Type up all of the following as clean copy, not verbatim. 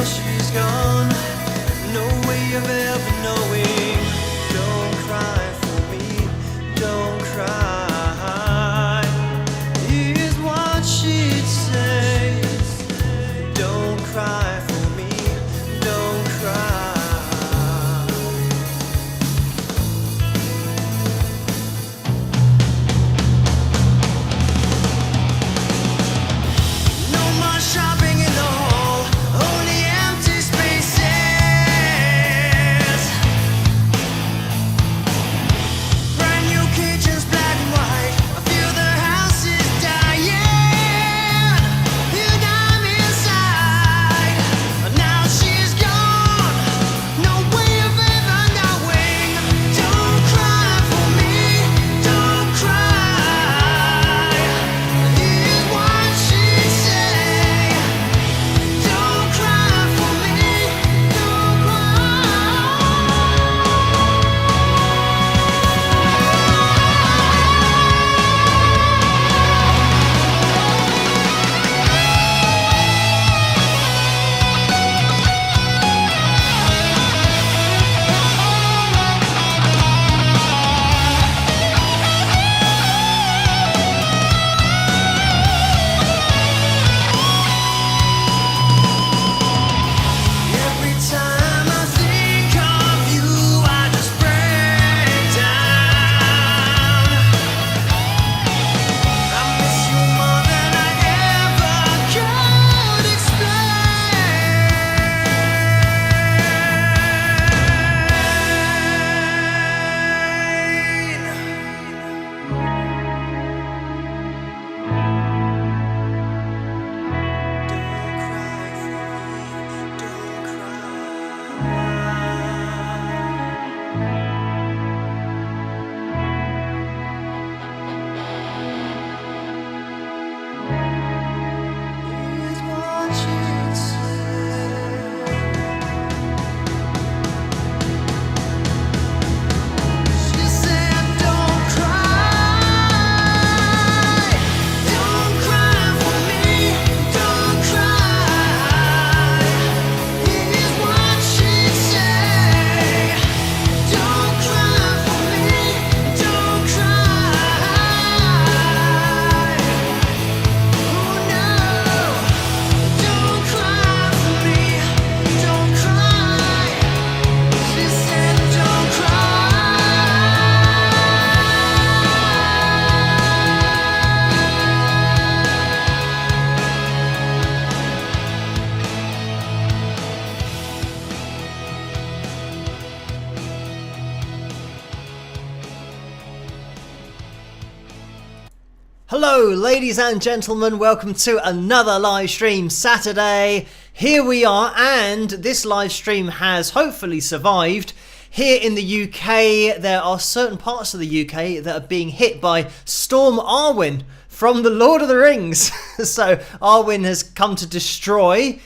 she's gone, no way of ever knowing. Don't cry for me, don't cry. Here's what she'd say. Don't cry for me, don't cry. No more shopping in the hall, only empty spaces. Brand new kitchens, black and white. I feel the house is dying, and I'm inside. Now she's gone, no way of ever knowing. Don't cry for me, don't cry. Here's what she'd say. Don't cry for me, don't Every time I think of you, I just break down. I miss you more than I ever could Here's what she'd say. She said, don't cry. Don't cry for me, don't cry. Here's what she'd say. Don't cry for me, don't cry. Oh no, don't cry for me, don't cry. She said, don't Hello ladies and gentlemen, welcome to another live stream Saturday. Here we are, and this live stream has hopefully survived. Here in the UK, there are certain parts of the UK that are being hit by Storm Arwen from the Lord of the Rings. So Arwen has come to destroy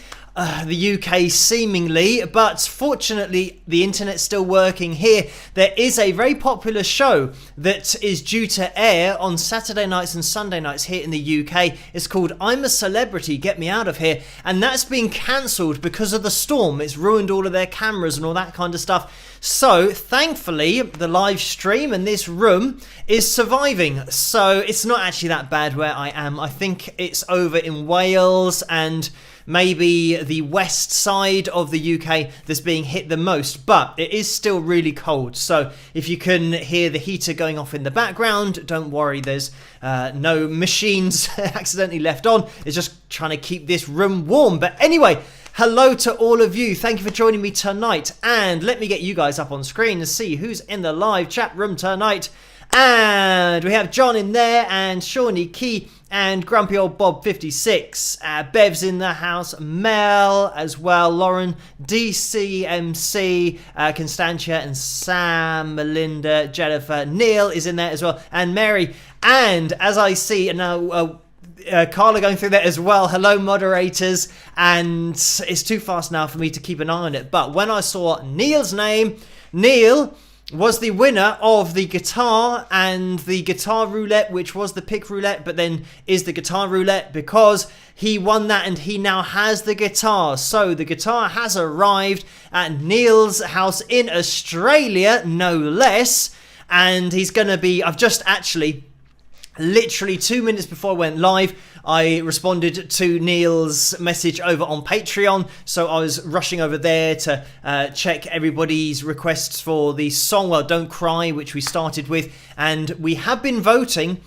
the UK seemingly, but fortunately the internet's still working here. There is a very popular show that is due to air on Saturday nights and Sunday nights here in the UK. It's called I'm a Celebrity, Get Me Out of Here, and that's been cancelled because of the storm. It's ruined all of their cameras and all that kind of stuff. So thankfully the live stream and this room is surviving, so it's not actually that bad where I am. I think it's over in Wales and maybe the west side of the UK that's being hit the most, but it is still really cold. So if you can hear the heater going off in the background, don't worry, there's no machines accidentally left on. It's just trying to keep this room warm. But anyway, hello to all of you. Thank you for joining me tonight, and let me get you guys up on screen to see who's in the live chat room tonight. And we have John in there, and Shawnee Key, and Grumpy Old Bob 56. Bev's in the house, Mel as well, Lauren, DCMC, Constantia, and Sam, Melinda, Jennifer, Neil is in there as well, and Mary. And as I see, and now Carla going through that as well. Hello, moderators. And it's too fast now for me to keep an eye on it, but when I saw Neil's name, Neil was the winner of the guitar and the guitar roulette, which was the pick roulette, but then is the guitar roulette, because he won that and he now has the guitar. So the guitar has arrived at Neil's house in Australia, no less. And he's going to be, I've just actually, literally 2 minutes before I went live, I responded to Neil's message over on Patreon, so I was rushing over there to check everybody's requests for the song, well, Don't Cry, which we started with, and we have been voting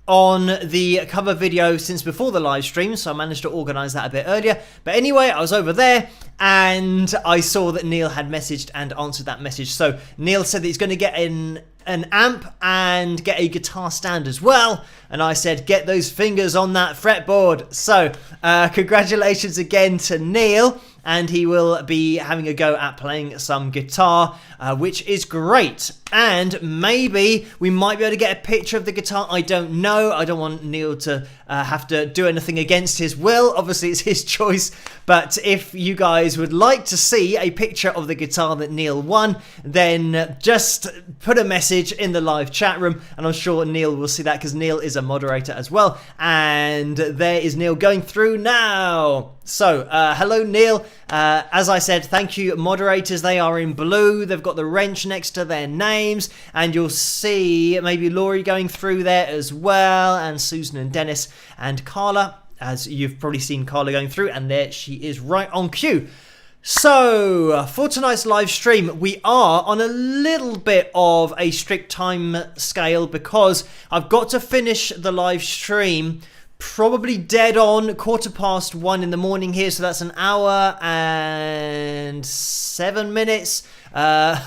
on the cover video since before the live stream, so I managed to organise that a bit earlier. But anyway, I was over there and I saw that Neil had messaged and answered that message. So Neil said that he's going to get an amp and get a guitar stand as well, and I said get those fingers on that fretboard. So congratulations again to Neil, and he will be having a go at playing some guitar, which is great. And maybe we might be able to get a picture of the guitar. I don't know. I don't want Neil to have to do anything against his will. Obviously, it's his choice. But if you guys would like to see a picture of the guitar that Neil won, then just put a message in the live chat room, and I'm sure Neil will see that because Neil is a moderator as well. And there is Neil going through now. So, hello, Neil. As I said, thank you, moderators. They are in blue. They've got the wrench next to their names. And you'll see maybe Laurie going through there as well. And Susan and Dennis and Carla, as you've probably seen Carla going through. And there she is right on cue. So, for tonight's live stream, we are on a little bit of a strict time scale because I've got to finish the live stream probably dead on 1:15 in the morning here, so that's an hour and 7 minutes, or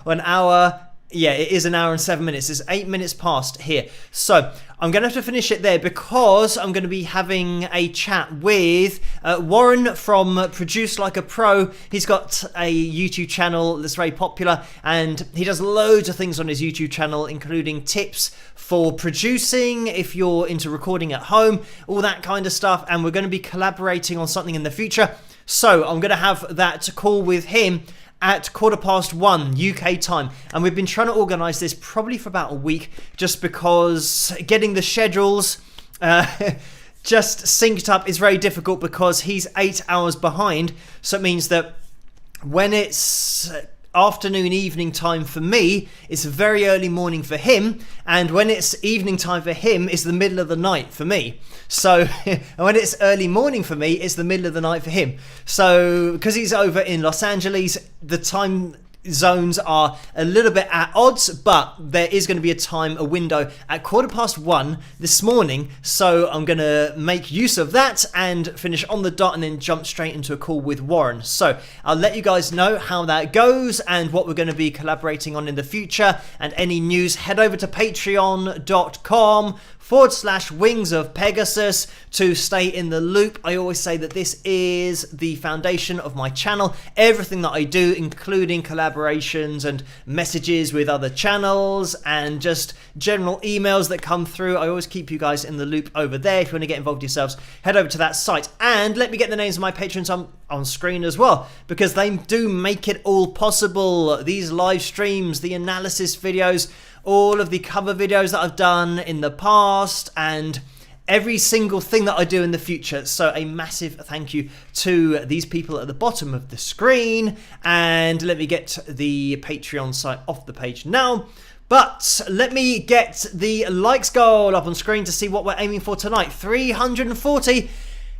an hour, yeah, it is an hour and 7 minutes, it's 8 minutes past here, so I'm going to have to finish it there because I'm going to be having a chat with Warren from Produce Like a Pro. He's got a YouTube channel that's very popular and he does loads of things on his YouTube channel, including tips for producing, if you're into recording at home, all that kind of stuff. And we're going to be collaborating on something in the future. So I'm going to have that call with him at 1:15 UK time, and we've been trying to organise this probably for about a week, just because getting the schedules just synced up is very difficult because he's 8 hours behind. So it means that when it's afternoon, evening time for me, it's very early morning for him, and when it's evening time for him, it's the middle of the night for me. So when it's early morning for me, it's the middle of the night for him. So because he's over in Los Angeles, the time zones are a little bit at odds, but there is going to be a window at 1:15 this morning, so I'm going to make use of that and finish on the dot and then jump straight into a call with Warren. So I'll let you guys know how that goes and what we're going to be collaborating on in the future, and any news, head over to patreon.com/Wings of Pegasus to stay in the loop. I always say that this is the foundation of my channel. Everything that I do, including collaborations and messages with other channels and just general emails that come through, I always keep you guys in the loop over there. If you want to get involved yourselves, head over to that site. And let me get the names of my patrons on screen as well, because they do make it all possible. These live streams, the analysis videos, all of the cover videos that I've done in the past, and every single thing that I do in the future. So a massive thank you to these people at the bottom of the screen. And let me get the Patreon site off the page now. But let me get the likes goal up on screen to see what we're aiming for tonight. 340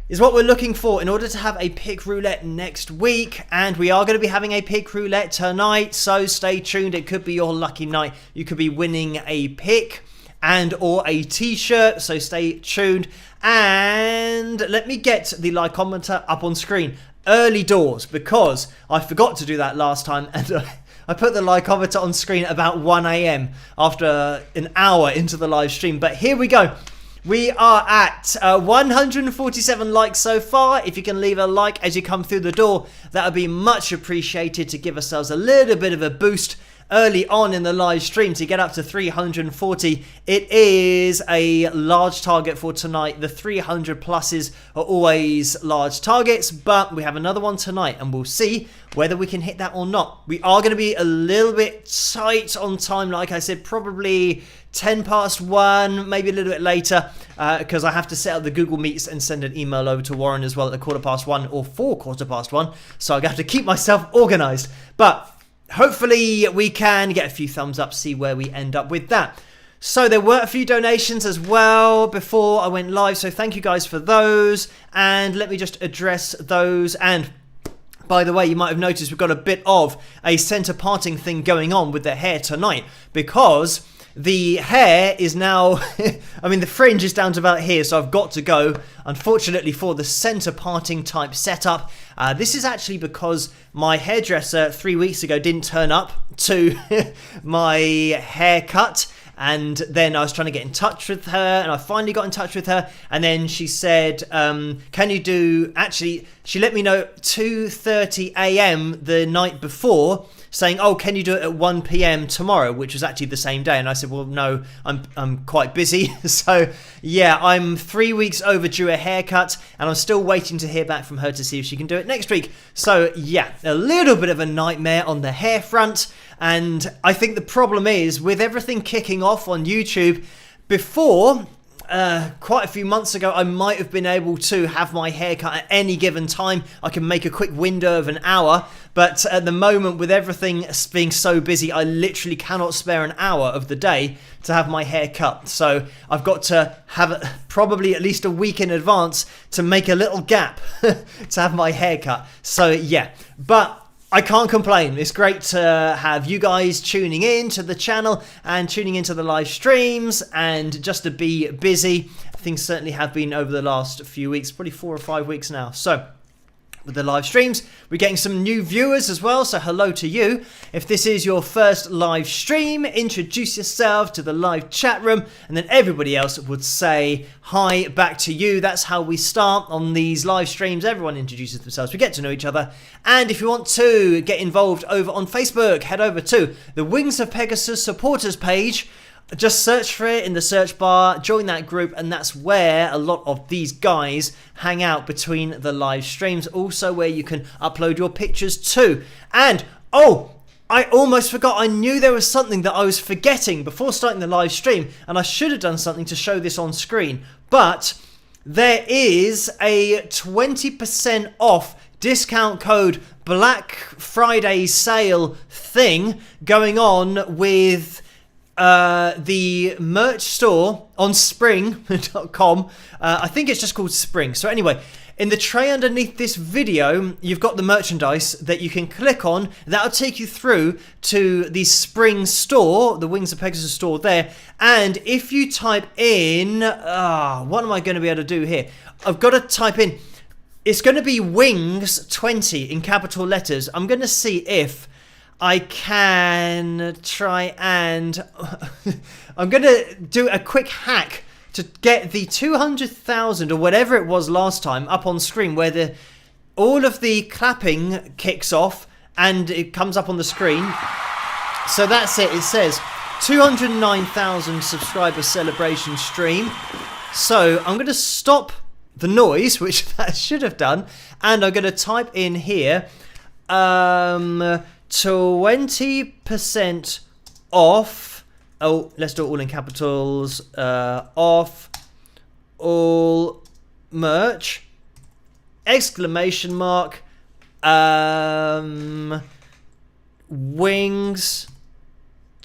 is what we're looking for in order to have a pick roulette next week. And we are going to be having a pick roulette tonight, so stay tuned. It could be your lucky night. You could be winning a pick and or a t-shirt, so stay tuned. And let me get the likeometer up on screen early doors, because I forgot to do that last time, and I put the likeometer on screen at about 1 AM after an hour into the live stream. But here we go. We are at 147 likes so far. If you can leave a like as you come through the door, that would be much appreciated to give ourselves a little bit of a boost early on in the live stream to get up to 340. It is a large target for tonight. The 300 pluses are always large targets, but we have another one tonight and we'll see whether we can hit that or not. We are going to be a little bit tight on time, like I said, probably 10 past 1, maybe a little bit later, because I have to set up the Google Meets and send an email over to Warren as well at 1:15 or 1:15. So I have to keep myself organized. But hopefully we can get a few thumbs up, see where we end up with that. So there were a few donations as well before I went live, so thank you guys for those. And let me just address those. And by the way, you might have noticed we've got a bit of a centre parting thing going on with the hair tonight, because the hair is now, I mean, the fringe is down to about here, so I've got to go, unfortunately, for the centre parting type setup. This is actually because my hairdresser 3 weeks ago didn't turn up to my haircut. And then I was trying to get in touch with her, and I finally got in touch with her. And then she said, can you do, actually, she let me know 2:30 a.m. the night before, saying, oh, can you do it at 1 p.m. tomorrow, which was actually the same day. And I said, well, no, I'm quite busy. So yeah, I'm 3 weeks overdue a haircut, and I'm still waiting to hear back from her to see if she can do it next week. So yeah, a little bit of a nightmare on the hair front. And I think the problem is, with everything kicking off on YouTube, before, quite a few months ago, I might have been able to have my haircut at any given time. I can make a quick window of an hour, but at the moment, with everything being so busy, I literally cannot spare an hour of the day to have my hair cut. So I've got to have it probably at least a week in advance to make a little gap to have my hair cut. So yeah, but I can't complain. It's great to have you guys tuning in to the channel and tuning into the live streams, and just to be busy. Things certainly have been over the last few weeks, probably 4 or 5 weeks now. So with the live streams, we're getting some new viewers as well, so hello to you. If this is your first live stream, introduce yourself to the live chat room, and then everybody else would say hi back to you. That's how we start on these live streams. Everyone introduces themselves, we get to know each other. And if you want to get involved over on Facebook, head over to the Wings of Pegasus supporters page. Just search for it in the search bar, join that group, and that's where a lot of these guys hang out between the live streams. Also where you can upload your pictures too. And, oh, I almost forgot. I knew there was something that I was forgetting before starting the live stream, and I should have done something to show this on screen. But there is a 20% off discount code Black Friday sale thing going on with the merch store on spring.com. I think it's just called Spring. So anyway, in the tray underneath this video, you've got the merchandise that you can click on. That'll take you through to the Spring store, the Wings of Pegasus store there. And if you type in, what am I going to be able to do here? I've got to type in, it's going to be Wings 20 in capital letters. I'm going to see if I can try and I'm going to do a quick hack to get the 200,000 or whatever it was last time up on screen, where all of the clapping kicks off and it comes up on the screen. So that's it. It says 209,000 subscriber celebration stream. So I'm going to stop the noise, which that should have done, and I'm going to type in here 20% off. Oh, let's do it all in capitals. Off all merch. Exclamation mark. Wings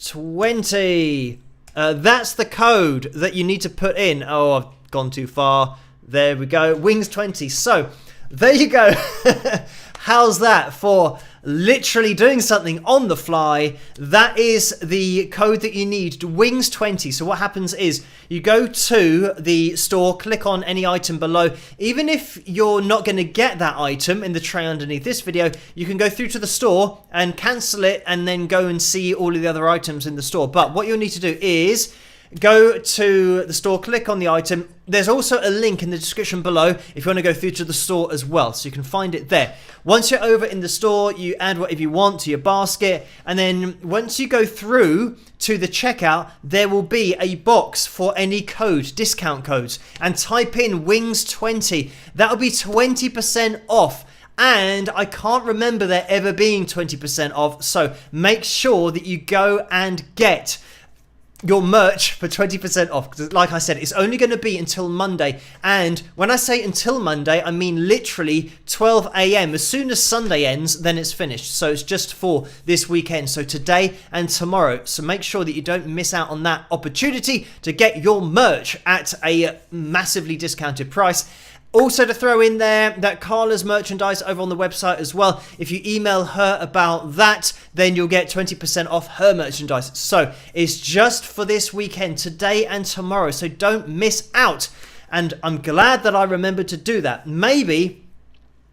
20. That's the code that you need to put in. Oh, I've gone too far. There we go. Wings 20. So there you go. How's that for literally doing something on the fly? That is the code that you need, Wings 20. So what happens is you go to the store, click on any item below. Even if you're not going to get that item in the tray underneath this video, you can go through to the store and cancel it and then go and see all of the other items in the store. But what you'll need to do is go to the store, click on the item. There's also a link in the description below if you want to go through to the store as well, so you can find it there. Once you're over in the store, you add whatever you want to your basket, and then once you go through to the checkout, there will be a box for any code, discount codes, and type in Wings20. That'll be 20% off. And I can't remember there ever being 20% off, so make sure that you go and get your merch for 20% off, because like I said, it's only going to be until Monday. And when I say until Monday, I mean literally 12 a.m. As soon as Sunday ends, then it's finished. So it's just for this weekend, so today and tomorrow. So make sure that you don't miss out on that opportunity to get your merch at a massively discounted price. Also to throw in there that Carla's merchandise over on the website as well. If you email her about that, then you'll get 20% off her merchandise. So it's just for this weekend, today and tomorrow. So don't miss out. And I'm glad that I remembered to do that. Maybe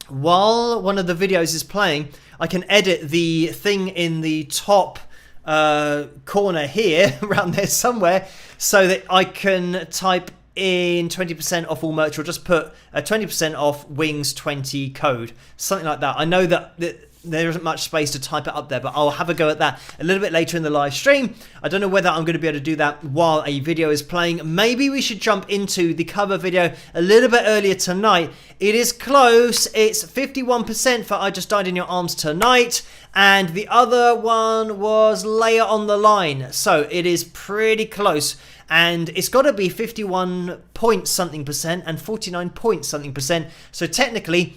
while one of the videos is playing, I can edit the thing in the top corner here, around there somewhere, so that I can type in 20% off all merch, or just put a 20% off Wings20 code, something like that. I know that there isn't much space to type it up there, but I'll have a go at that a little bit later in the live stream. I don't know whether I'm going to be able to do that while a video is playing. Maybe we should jump into the cover video a little bit earlier tonight. It is close. It's 51% for I Just Died in Your Arms Tonight, and the other one was Layer on the Line. So it is pretty close. And it's got to be 51 point something percent and 49 point something percent. So technically,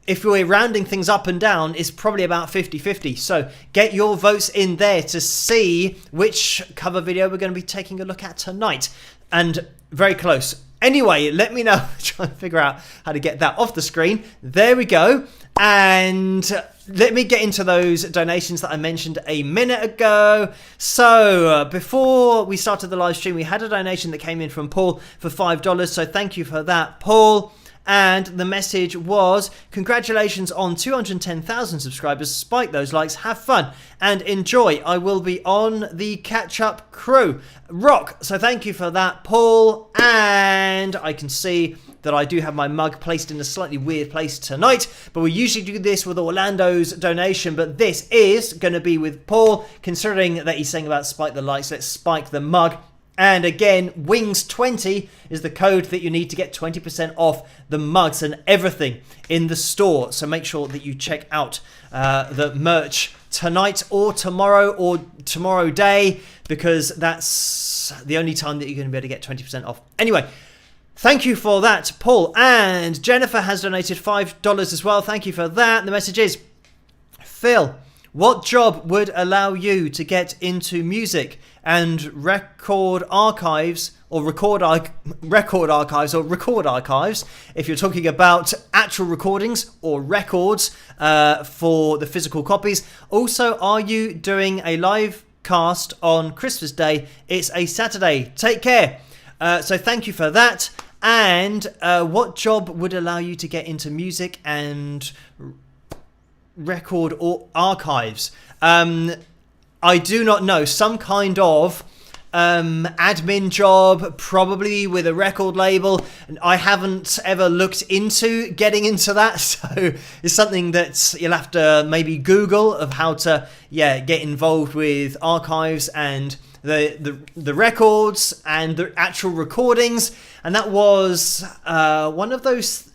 if we're rounding things up and down, it's probably about 50-50. So get your votes in there to see which cover video we're going to be taking a look at tonight. And very close. Anyway, let me know. Try and figure out how to get that off the screen. There we go. And let me get into those donations that I mentioned a minute ago. So before we started the live stream, we had a donation that came in from Paul for $5. So thank you for that, Paul. And the message was, congratulations on 210,000 subscribers. Spike those likes, have fun and enjoy. I will be on the catch-up crew. Rock. So thank you for that, Paul. And I can see that I do have my mug placed in a slightly weird place tonight, but we usually do this with Orlando's donation, but this is going to be with Paul, considering that he's saying about spike the likes. Let's spike the mug. And again, Wings20 is the code that you need to get 20% off the mugs and everything in the store. So make sure that you check out the merch tonight or tomorrow day, because that's the only time that you're going to be able to get 20% off. Anyway, thank you for that, Paul. And Jennifer has donated $5 as well. Thank you for that. The message is, Phil, what job would allow you to get into music and record archives, if you're talking about actual recordings or records for the physical copies? Also, are you doing a live cast on Christmas Day? It's a Saturday. Take care. So thank you for that. And what job would allow you to get into music and record or archives? I do not know. Some kind of admin job, probably with a record label. And I haven't ever looked into getting into that, so it's something that you'll have to maybe Google of how to get involved with archives and the records and the actual recordings. And that was one of those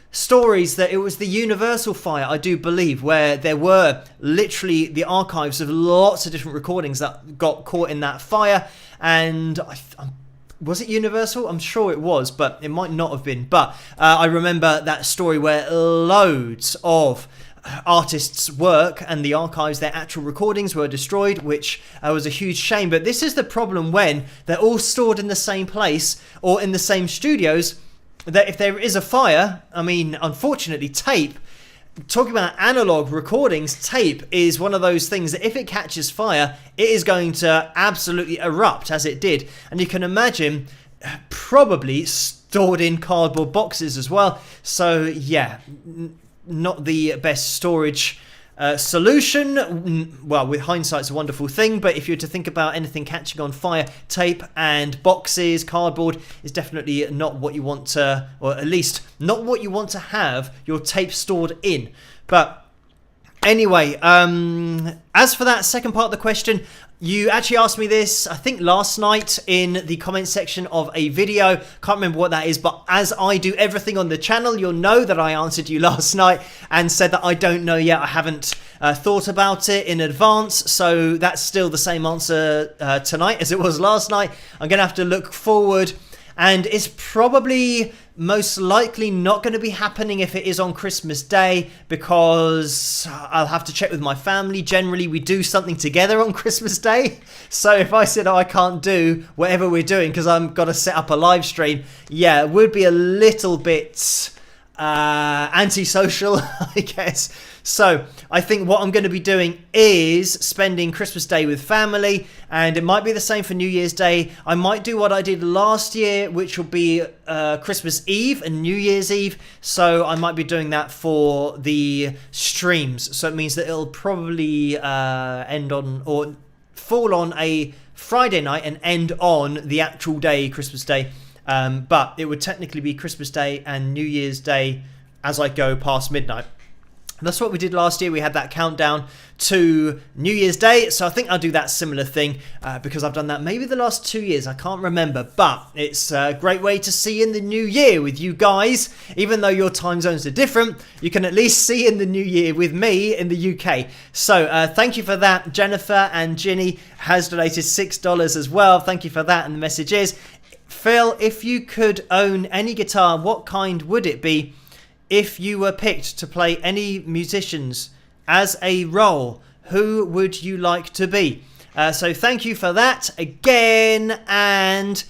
stories that it was the Universal fire, I do believe, where there were literally the archives of lots of different recordings that got caught in that fire. And was it Universal? I'm sure it was, but it might not have been. But I remember that story where loads of artists' work and the archives, their actual recordings, were destroyed, which was a huge shame. But this is the problem when they're all stored in the same place or in the same studios, that if there is a fire, I mean, unfortunately, tape, talking about analog recordings, tape is one of those things that if it catches fire, it is going to absolutely erupt, as it did. And you can imagine probably stored in cardboard boxes as well. So yeah, not the best storage solution, well, with hindsight, it's a wonderful thing, but if you're to think about anything catching on fire, tape and boxes, cardboard is definitely not what you want to, or at least not what you want to have your tape stored in. But anyway, as for that second part of the question, you actually asked me this, I think last night in the comment section of a video. Can't remember what that is, but as I do everything on the channel, you'll know that I answered you last night and said that I don't know yet. I haven't thought about it in advance, so that's still the same answer tonight as it was last night. I'm going to have to look forward, and it's probably most likely not going to be happening if it is on Christmas Day, because I'll have to check with my family. Generally, we do something together on Christmas Day. So if I said, oh, I can't do whatever we're doing because I've got to set up a live stream, yeah, it would be a little bit antisocial, I guess. So I think what I'm going to be doing is spending Christmas Day with family, and it might be the same for New Year's Day. I might do what I did last year, which will be Christmas Eve and New Year's Eve. So I might be doing that for the streams. So it means that it'll probably end on, or fall on, a Friday night and end on the actual day, Christmas Day. But it would technically be Christmas Day and New Year's Day as I go past midnight. That's what we did last year. We had that countdown to New Year's Day. So I think I'll do that similar thing because I've done that maybe the last 2 years. I can't remember. But it's a great way to see in the new year with you guys. Even though your time zones are different, you can at least see in the new year with me in the UK. So thank you for that. Jennifer and Ginny has donated $6 as well. Thank you for that. And the message is, Phil, if you could own any guitar, what kind would it be? If you were picked to play any musicians as a role, who would you like to be? So thank you for that again. And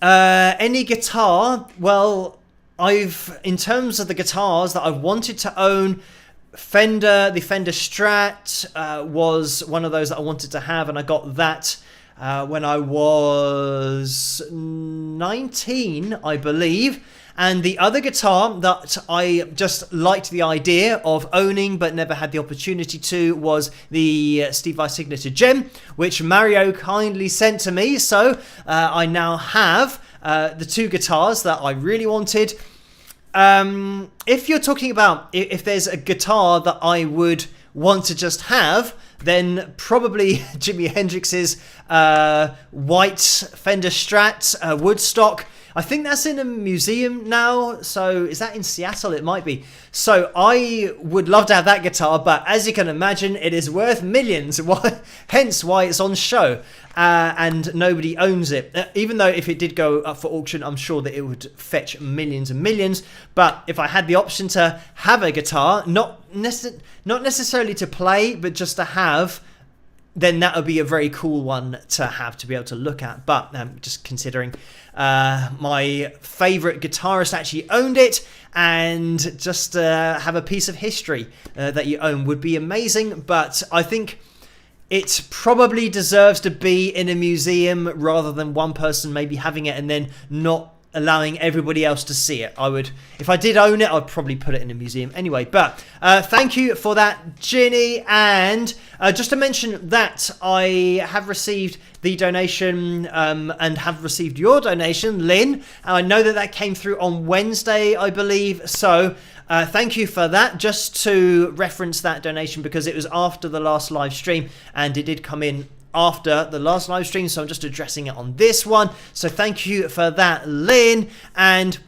any guitar, well, in terms of the guitars that I've wanted to own, the Fender Strat was one of those that I wanted to have, and I got that when I was 19, I believe. And the other guitar that I just liked the idea of owning but never had the opportunity to was the Steve Vai Signature Gem, which Mario kindly sent to me. So I now have the two guitars that I really wanted. If you're talking about if there's a guitar that I would want to just have, then probably Jimi Hendrix's white Fender Strat Woodstock. I think that's in a museum now. So is that in Seattle? It might be. So I would love to have that guitar, but as you can imagine, it is worth millions. Hence why it's on show and nobody owns it. Even though if it did go up for auction, I'm sure that it would fetch millions and millions. But if I had the option to have a guitar, not necessarily to play, but just to have, then that would be a very cool one to have, to be able to look at. But just considering my favourite guitarist actually owned it, and just have a piece of history that you own would be amazing. But I think it probably deserves to be in a museum rather than one person maybe having it and then not allowing everybody else to see it. If I did own it, I'd probably put it in a museum anyway. But thank you for that, Ginny. And just to mention that I have received the donation and have received your donation, Lynn. I know that came through on Wednesday, I believe. So thank you for that. Just to reference that donation, because it was after the last live stream and it did come in after the last live stream, so I'm just addressing it on this one. So thank you for that, Lynn. And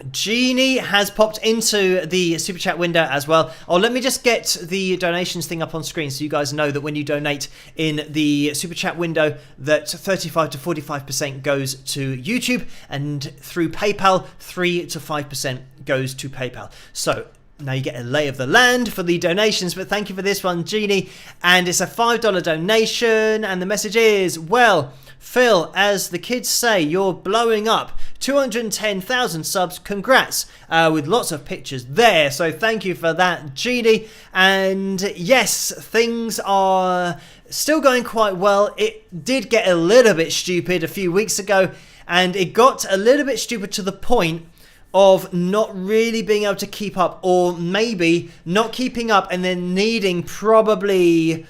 Jeannie has popped into the super chat window as well. Oh, let me just get the donations thing up on screen so you guys know that when you donate in the super chat window, that 35 to 45% goes to YouTube, and through PayPal 3 to 5% goes to PayPal. So now you get a lay of the land for the donations, but thank you for this one, Jeannie. And it's a $5 donation, and the message is, well, Phil, as the kids say, you're blowing up. 210,000 subs, congrats, with lots of pictures there. So thank you for that, Jeannie. And yes, things are still going quite well. It did get a little bit stupid a few weeks ago, and it got a little bit stupid to the point of not really being able to keep up, or maybe not keeping up and then needing probably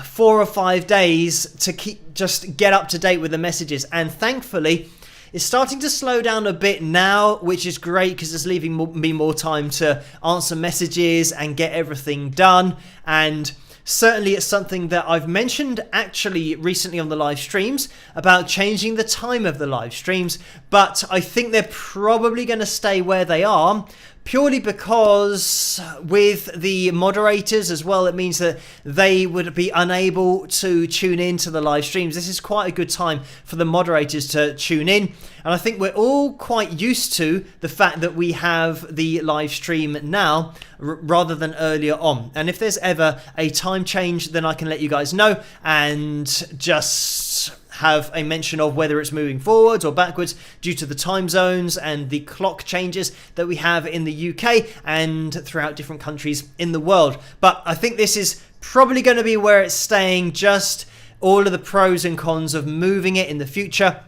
4 or 5 days to just get up to date with the messages. And thankfully it's starting to slow down a bit now, which is great because it's leaving me more time to answer messages and get everything done. And certainly it's something that I've mentioned actually recently on the live streams about changing the time of the live streams, but I think they're probably going to stay where they are, purely because with the moderators as well, it means that they would be unable to tune in to the live streams. This is quite a good time for the moderators to tune in. And I think we're all quite used to the fact that we have the live stream now rather than earlier on. And if there's ever a time change, then I can let you guys know and just have a mention of whether it's moving forwards or backwards due to the time zones and the clock changes that we have in the UK and throughout different countries in the world. But I think this is probably going to be where it's staying, just all of the pros and cons of moving it in the future.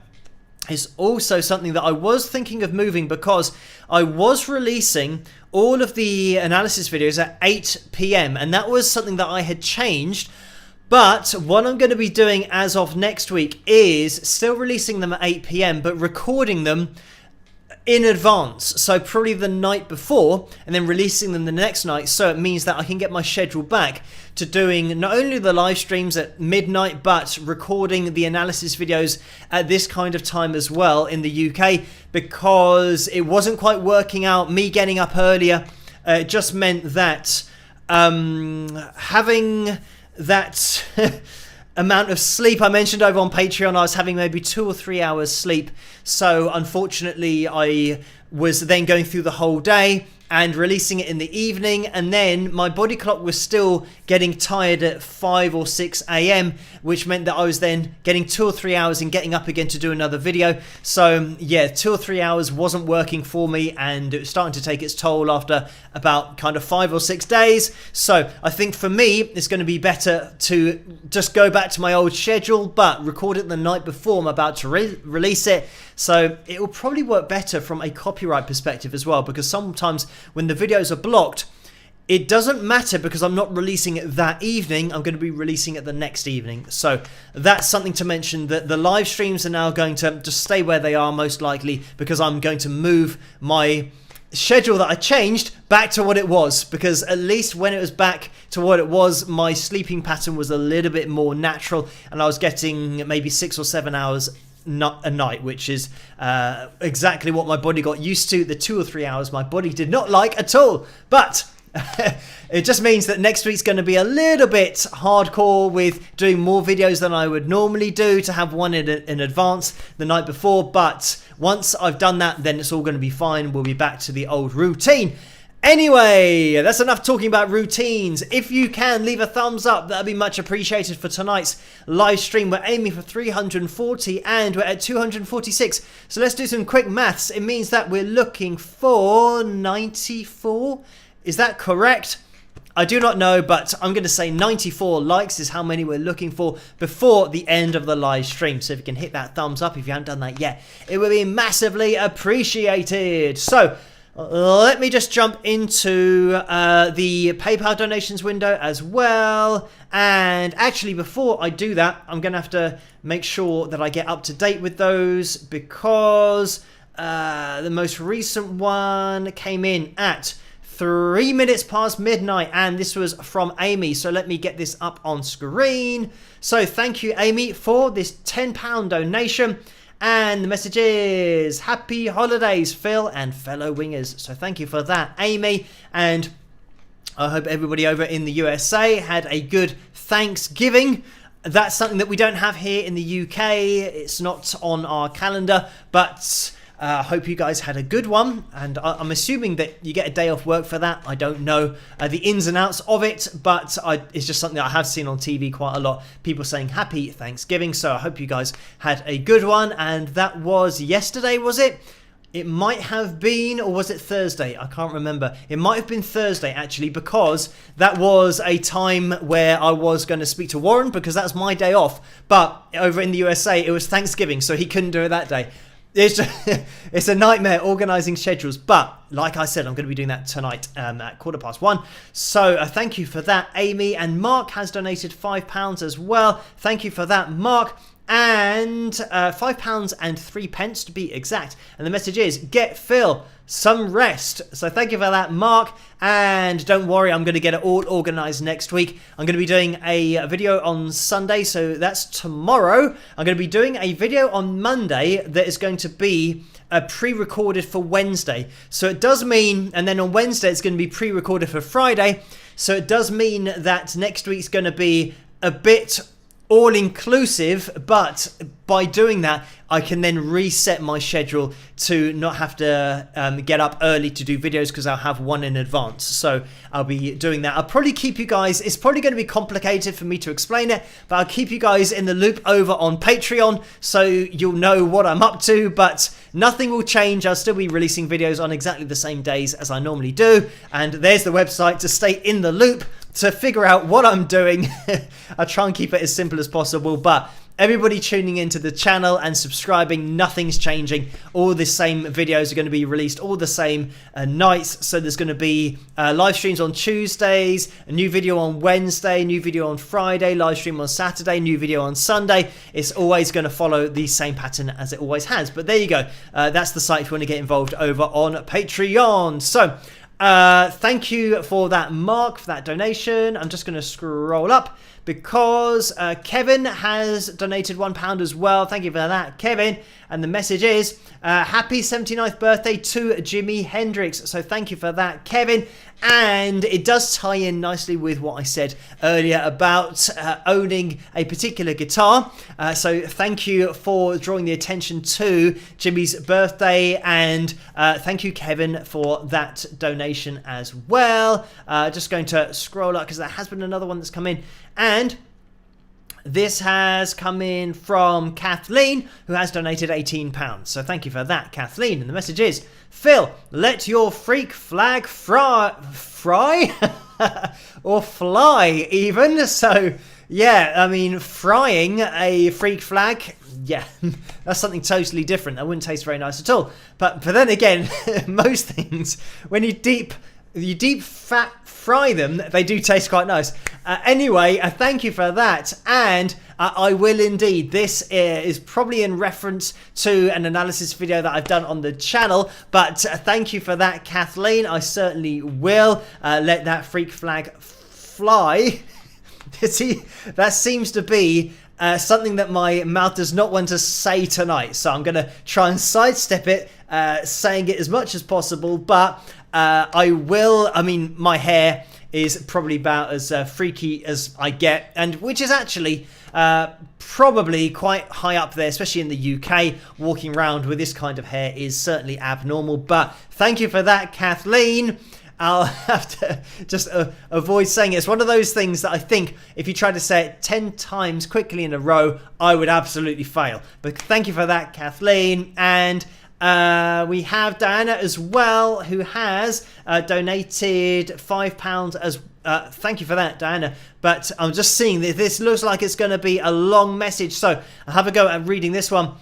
Is also something that I was thinking of moving because I was releasing all of the analysis videos at 8 PM, and that was something that I had changed. But what I'm going to be doing as of next week is still releasing them at 8 PM, but recording them in advance, so probably the night before, and then releasing them the next night. So it means that I can get my schedule back to doing not only the live streams at midnight, but recording the analysis videos at this kind of time as well in the UK, because it wasn't quite working out. Me getting up earlier just meant that having that amount of sleep. I mentioned over on Patreon I was having maybe 2 or 3 hours sleep, so unfortunately I was then going through the whole day and releasing it in the evening, and then my body clock was still getting tired at 5 or 6 AM, which meant that I was then getting 2 or 3 hours and getting up again to do another video. So yeah, 2 or 3 hours wasn't working for me, and it was starting to take its toll after about kind of 5 or 6 days. So I think for me it's going to be better to just go back to my old schedule, but record it the night before I'm about to release it. So it will probably work better from a copyright perspective as well, because sometimes when the videos are blocked, it doesn't matter because I'm not releasing it that evening. I'm going to be releasing it the next evening. So that's something to mention, that the live streams are now going to just stay where they are most likely, because I'm going to move my schedule that I changed back to what it was, because at least when it was back to what it was, my sleeping pattern was a little bit more natural, and I was getting maybe 6 or 7 hours a night, which is exactly what my body got used to. The 2 or 3 hours my body did not like at all, but it just means that next week's going to be a little bit hardcore with doing more videos than I would normally do, to have one in advance the night before. But once I've done that, then it's all going to be fine. We'll be back to the old routine. Anyway, that's enough talking about routines. If you can, leave a thumbs up. That'd be much appreciated for tonight's live stream. We're aiming for 340 and we're at 246. So let's do some quick maths. It means that we're looking for 94. Is that correct? I do not know, but I'm going to say 94 likes is how many we're looking for before the end of the live stream. So if you can hit that thumbs up if you haven't done that yet, it will be massively appreciated. So let me just jump into the PayPal donations window as well. And actually, before I do that, I'm going to have to make sure that I get up to date with those, because the most recent one came in at 3 minutes past midnight, and this was from Amy. So let me get this up on screen. So thank you, Amy, for this £10 donation. And the message is, happy holidays, Phil and fellow wingers. So thank you for that, Amy. And I hope everybody over in the USA had a good Thanksgiving. That's something that we don't have here in the UK. It's not on our calendar, but I hope you guys had a good one, and I'm assuming that you get a day off work for that. I don't know the ins and outs of it, but it's just something that I have seen on TV quite a lot, people saying happy Thanksgiving. So I hope you guys had a good one. And that was yesterday, was it? It might have been, or was it Thursday? I can't remember. It might have been Thursday, actually, because that was a time where I was going to speak to Warren, because that's my day off. But over in the USA, it was Thanksgiving, so he couldn't do it that day. It's it's a nightmare organising schedules, but like I said, I'm going to be doing that tonight at 1:15. So thank you for that, Amy. And Mark has donated £5 as well. Thank you for that, Mark. And £5 and 3 pence to be exact. And the message is, get Phil some rest. So thank you for that, Mark. And don't worry, I'm going to get it all organised next week. I'm going to be doing a video on Sunday, so that's tomorrow. I'm going to be doing a video on Monday that is going to be pre-recorded for Wednesday. So it does mean, and then on Wednesday it's going to be pre-recorded for Friday. So it does mean that next week's going to be a bit all-inclusive, but by doing that I can then reset my schedule to not have to get up early to do videos, because I'll have one in advance. So I'll be doing that. I'll probably keep you guys, it's probably going to be complicated for me to explain it, but I'll keep you guys in the loop over on Patreon so you'll know what I'm up to. But nothing will change. I'll still be releasing videos on exactly the same days as I normally do, and there's the website to stay in the loop, to figure out what I'm doing. I'll try and keep it as simple as possible, but everybody tuning into the channel and subscribing, nothing's changing. All the same videos are going to be released all the same nights. So there's going to be live streams on Tuesdays, a new video on Wednesday, new video on Friday, live stream on Saturday, new video on Sunday. It's always going to follow the same pattern as it always has. But there you go. That's the site if you want to get involved over on Patreon. So thank you for that, Mark, for that donation. I'm just going to scroll up because Kevin has donated £1 as well. Thank you for that, Kevin. And the message is happy 79th birthday to Jimi Hendrix. So thank you for that, Kevin. And it does tie in nicely with what I said earlier about owning a particular guitar. So thank you for drawing the attention to Jimmy's birthday. And thank you, Kevin, for that donation as well. Just going to scroll up because there has been another one that's come in. And this has come in from Kathleen, who has donated £18. So thank you for that, Kathleen. And the message is, Phil, let your freak flag fry or fly even. So yeah, I mean, frying a freak flag, yeah, that's something totally different. That wouldn't taste very nice at all. But then again, most things, when you deep fat fry them, they do taste quite nice. Anyway, thank you for that. And I will indeed. This is probably in reference to an analysis video that I've done on the channel. But thank you for that, Kathleen. I certainly will let that freak flag fly. See, that seems to be something that my mouth does not want to say tonight. So I'm going to try and sidestep it, saying it as much as possible. But I will, I mean, my hair is probably about as freaky as I get, and which is actually probably quite high up there, especially in the UK. Walking around with this kind of hair is certainly abnormal. But thank you for that, Kathleen. I'll have to just avoid saying it. It's one of those things that I think if you try to say it 10 times quickly in a row, I would absolutely fail. But thank you for that, Kathleen. And we have Diana as well, who has donated £5 as thank you for that, Diana. But I'm just seeing that this looks like it's going to be a long message, so I'll have a go at reading this one.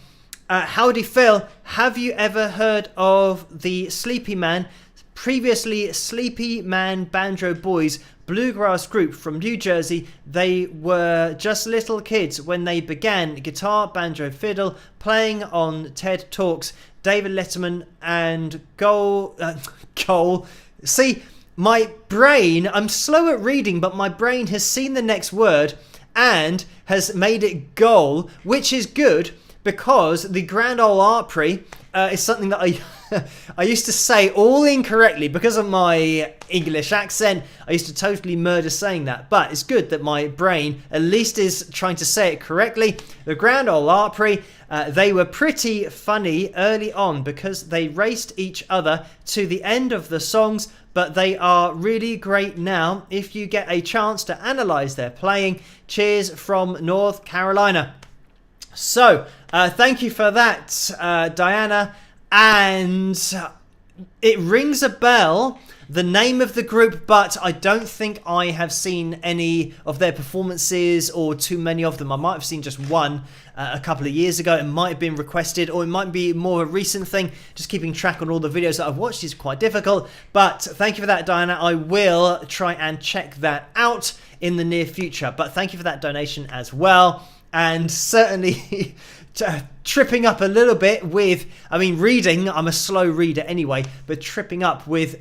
Howdy, Phil. Have you ever heard of the Sleepy Man, previously Sleepy Man Banjo Boys, bluegrass group from New Jersey? They were just little kids when they began guitar, banjo, fiddle, playing on TED Talks, David Letterman and Cole. See, my brain, I'm slow at reading, but my brain has seen the next word and has made it goal, which is good because the Grand Ole Opry is something that I used to say all incorrectly because of my English accent. I used to totally murder saying that, but it's good that my brain at least is trying to say it correctly. The Grand Ole Opry, they were pretty funny early on because they raced each other to the end of the songs, but they are really great now if you get a chance to analyze their playing. Cheers from North Carolina. So thank you for that, Diana. And it rings a bell, the name of the group, but I don't think I have seen any of their performances or too many of them. I might have seen just one a couple of years ago. It might have been requested, or it might be more a recent thing. Just keeping track on all the videos that I've watched is quite difficult, but thank you for that, Diana. I will try and check that out in the near future, but thank you for that donation as well. And certainly tripping up a little bit with, I mean, reading, I'm a slow reader anyway, but tripping up with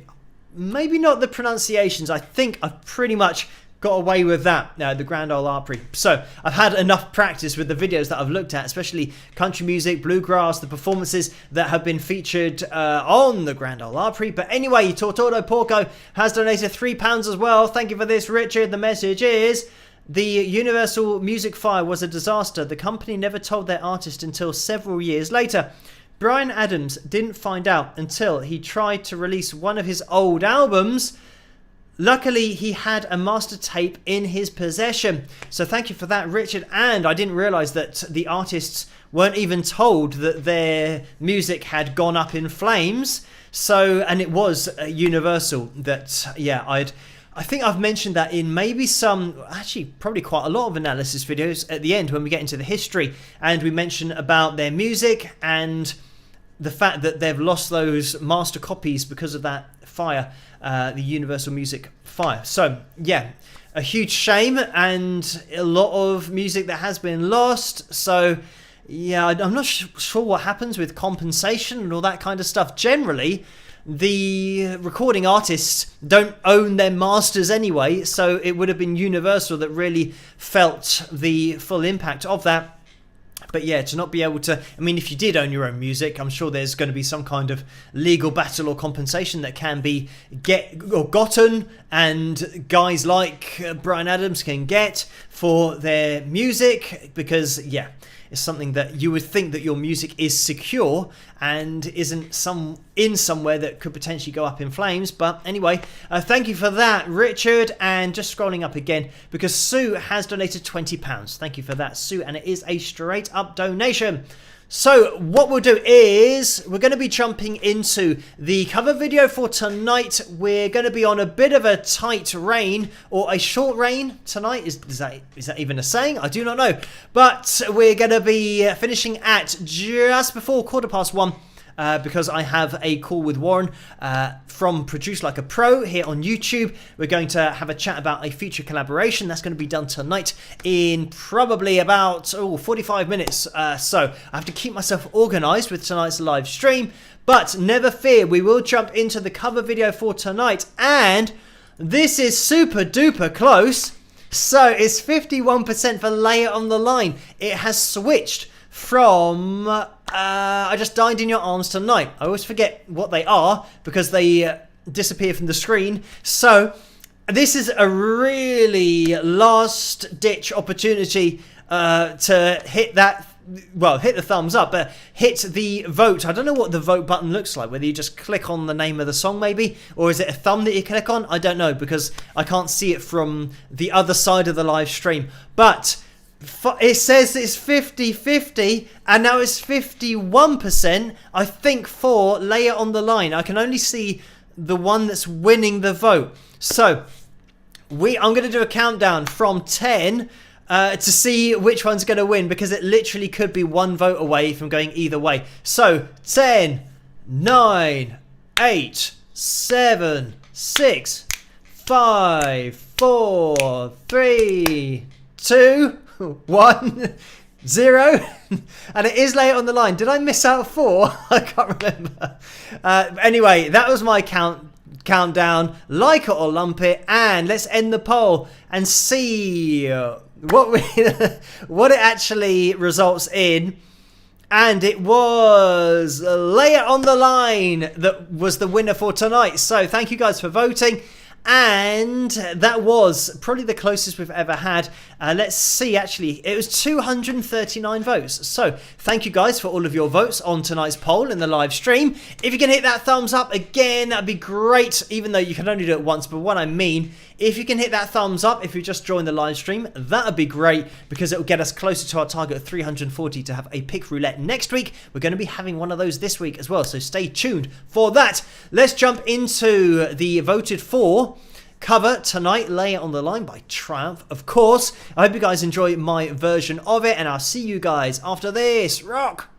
maybe not the pronunciations. I think I've pretty much got away with that, the Grand Ole Opry. So I've had enough practice with the videos that I've looked at, especially country music, bluegrass, the performances that have been featured on the Grand Ole Opry. But anyway, Tortoro Porco has donated £3 as well. Thank you for this, Richard. The message is: the Universal Music Fire was a disaster. The company never told their artist until several years later. Bryan Adams didn't find out until he tried to release one of his old albums. Luckily, he had a master tape in his possession. So thank you for that, Richard. And I didn't realise that the artists weren't even told that their music had gone up in flames. So, and it was Universal that, yeah, I think I've mentioned that in maybe some, actually probably quite a lot of analysis videos at the end when we get into the history, and we mention about their music and the fact that they've lost those master copies because of that fire, the Universal Music fire. So yeah, a huge shame, and a lot of music that has been lost. So yeah, I'm not sure what happens with compensation and all that kind of stuff. Generally, the recording artists don't own their masters anyway, so it would have been Universal that really felt the full impact of that. But yeah, to not be able to, I mean, if you did own your own music, I'm sure there's going to be some kind of legal battle or compensation that can be gotten, and guys like Bryan Adams can get for their music, because yeah, it's something that you would think that your music is secure and isn't somewhere that could potentially go up in flames. But anyway, thank you for that, Richard. And just scrolling up again, because Sue has donated £20. Thank you for that, Sue, and it is a straight up donation. So what we'll do is we're going to be jumping into the cover video for tonight. We're going to be on a bit of a tight rein, or a short rein tonight. Is that even a saying? I do not know. But we're going to be finishing at just before 1:15. Because I have a call with Warren from Produce Like a Pro here on YouTube. We're going to have a chat about a future collaboration that's going to be done tonight in probably about 45 minutes. So I have to keep myself organised with tonight's live stream. But never fear, we will jump into the cover video for tonight. And this is super duper close. So it's 51% for Lay It on the Line. It has switched from I Just Died in Your Arms Tonight. I always forget what they are because they disappear from the screen. So this is a really last ditch opportunity to hit that, well, hit the thumbs up, but hit the vote. I don't know what the vote button looks like, whether you just click on the name of the song maybe, or is it a thumb that you click on? I don't know, because I can't see it from the other side of the live stream. But it says it's 50-50, and now it's 51%, I think, for Lay It on the Line. I can only see the one that's winning the vote. So I'm going to do a countdown from 10 to see which one's going to win, because it literally could be one vote away from going either way. So 10, 9, 8, 7, 6, 5, 4, 3, 2, 1, 0, and it is Lay It on the Line. Did I miss out 4? I can't remember. Anyway, that was my countdown. Like it or lump it, and let's end the poll and see what it actually results in. And it was Lay It on the Line that was the winner for tonight. So thank you guys for voting. And that was probably the closest we've ever had. Let's see, actually, it was 239 votes. So thank you guys for all of your votes on tonight's poll in the live stream. If you can hit that thumbs up again, that'd be great, even though you can only do it once. But what I mean if you can hit that thumbs up if you just joined the live stream, that would be great, because it will get us closer to our target of 340 to have a pick roulette next week. We're going to be having one of those this week as well, so stay tuned for that. Let's jump into the voted for cover tonight, Lay It on the Line by Triumph, of course. I hope you guys enjoy my version of it, and I'll see you guys after this. Rock!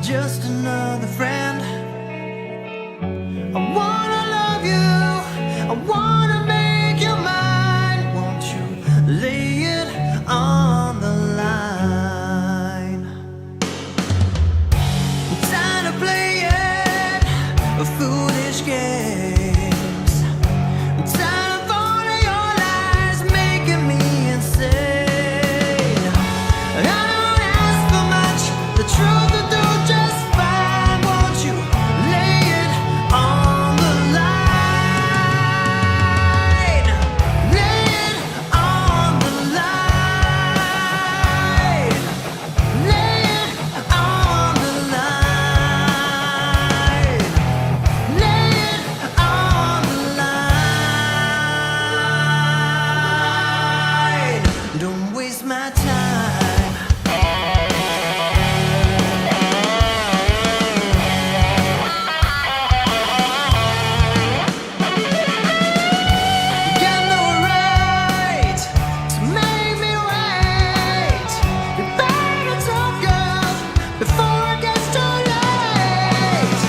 Just another friend. I wanna love you, I wanna make you mine. Won't you lay it on the line? I'm tired of playing foolish games. I'm tired of all of your lies making me insane. I don't ask for much, the truth will do just fine. Won't you lay it on the line? Lay it on the line. Lay it on the line. Lay it on the line. Don't waste my time. Got no right to make me wait. You better talk, girl, before it gets too late.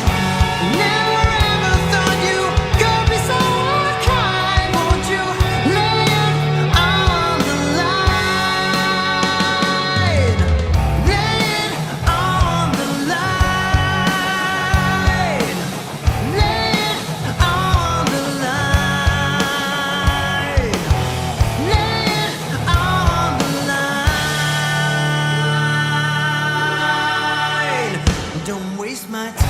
Never ever thought you could be so unkind. Won't you lay it on the line? Lay it on the line. Lay it on the line. Lay it on the line. Don't waste my time.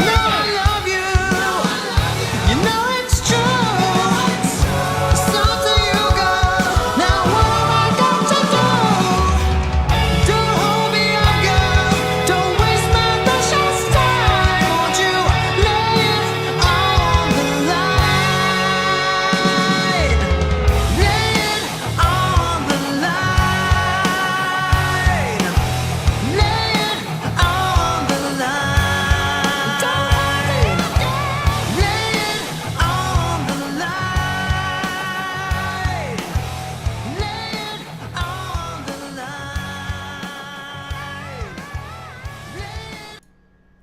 No, I love you. You know it's true. It's up to you, girl. Now what am I got to do? Don't hold me up, girl. Don't waste my precious time. Won't you lay it on the line? Lay it on the line. Lay it on the line. Lay it on the line. Lay it on the line.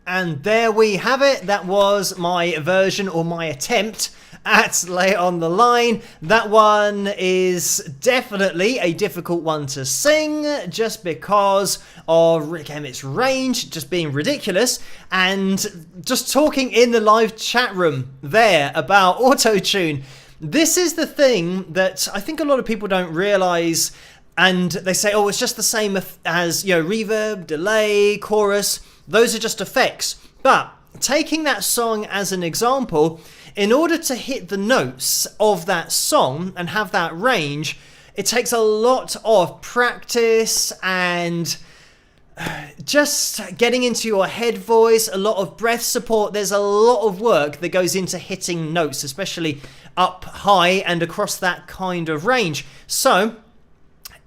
And there we have it. That was my version, or my attempt at Lay It on the Line. That one is definitely a difficult one to sing, just because of, again, its range just being ridiculous, and just talking in the live chat room there about auto-tune. This is the thing that I think a lot of people don't realise, and they say, oh, it's just the same as, you know, reverb, delay, chorus. Those are just effects. But taking that song as an example, in order to hit the notes of that song and have that range, it takes a lot of practice and just getting into your head voice, a lot of breath support. There's a lot of work that goes into hitting notes, especially up high and across that kind of range. So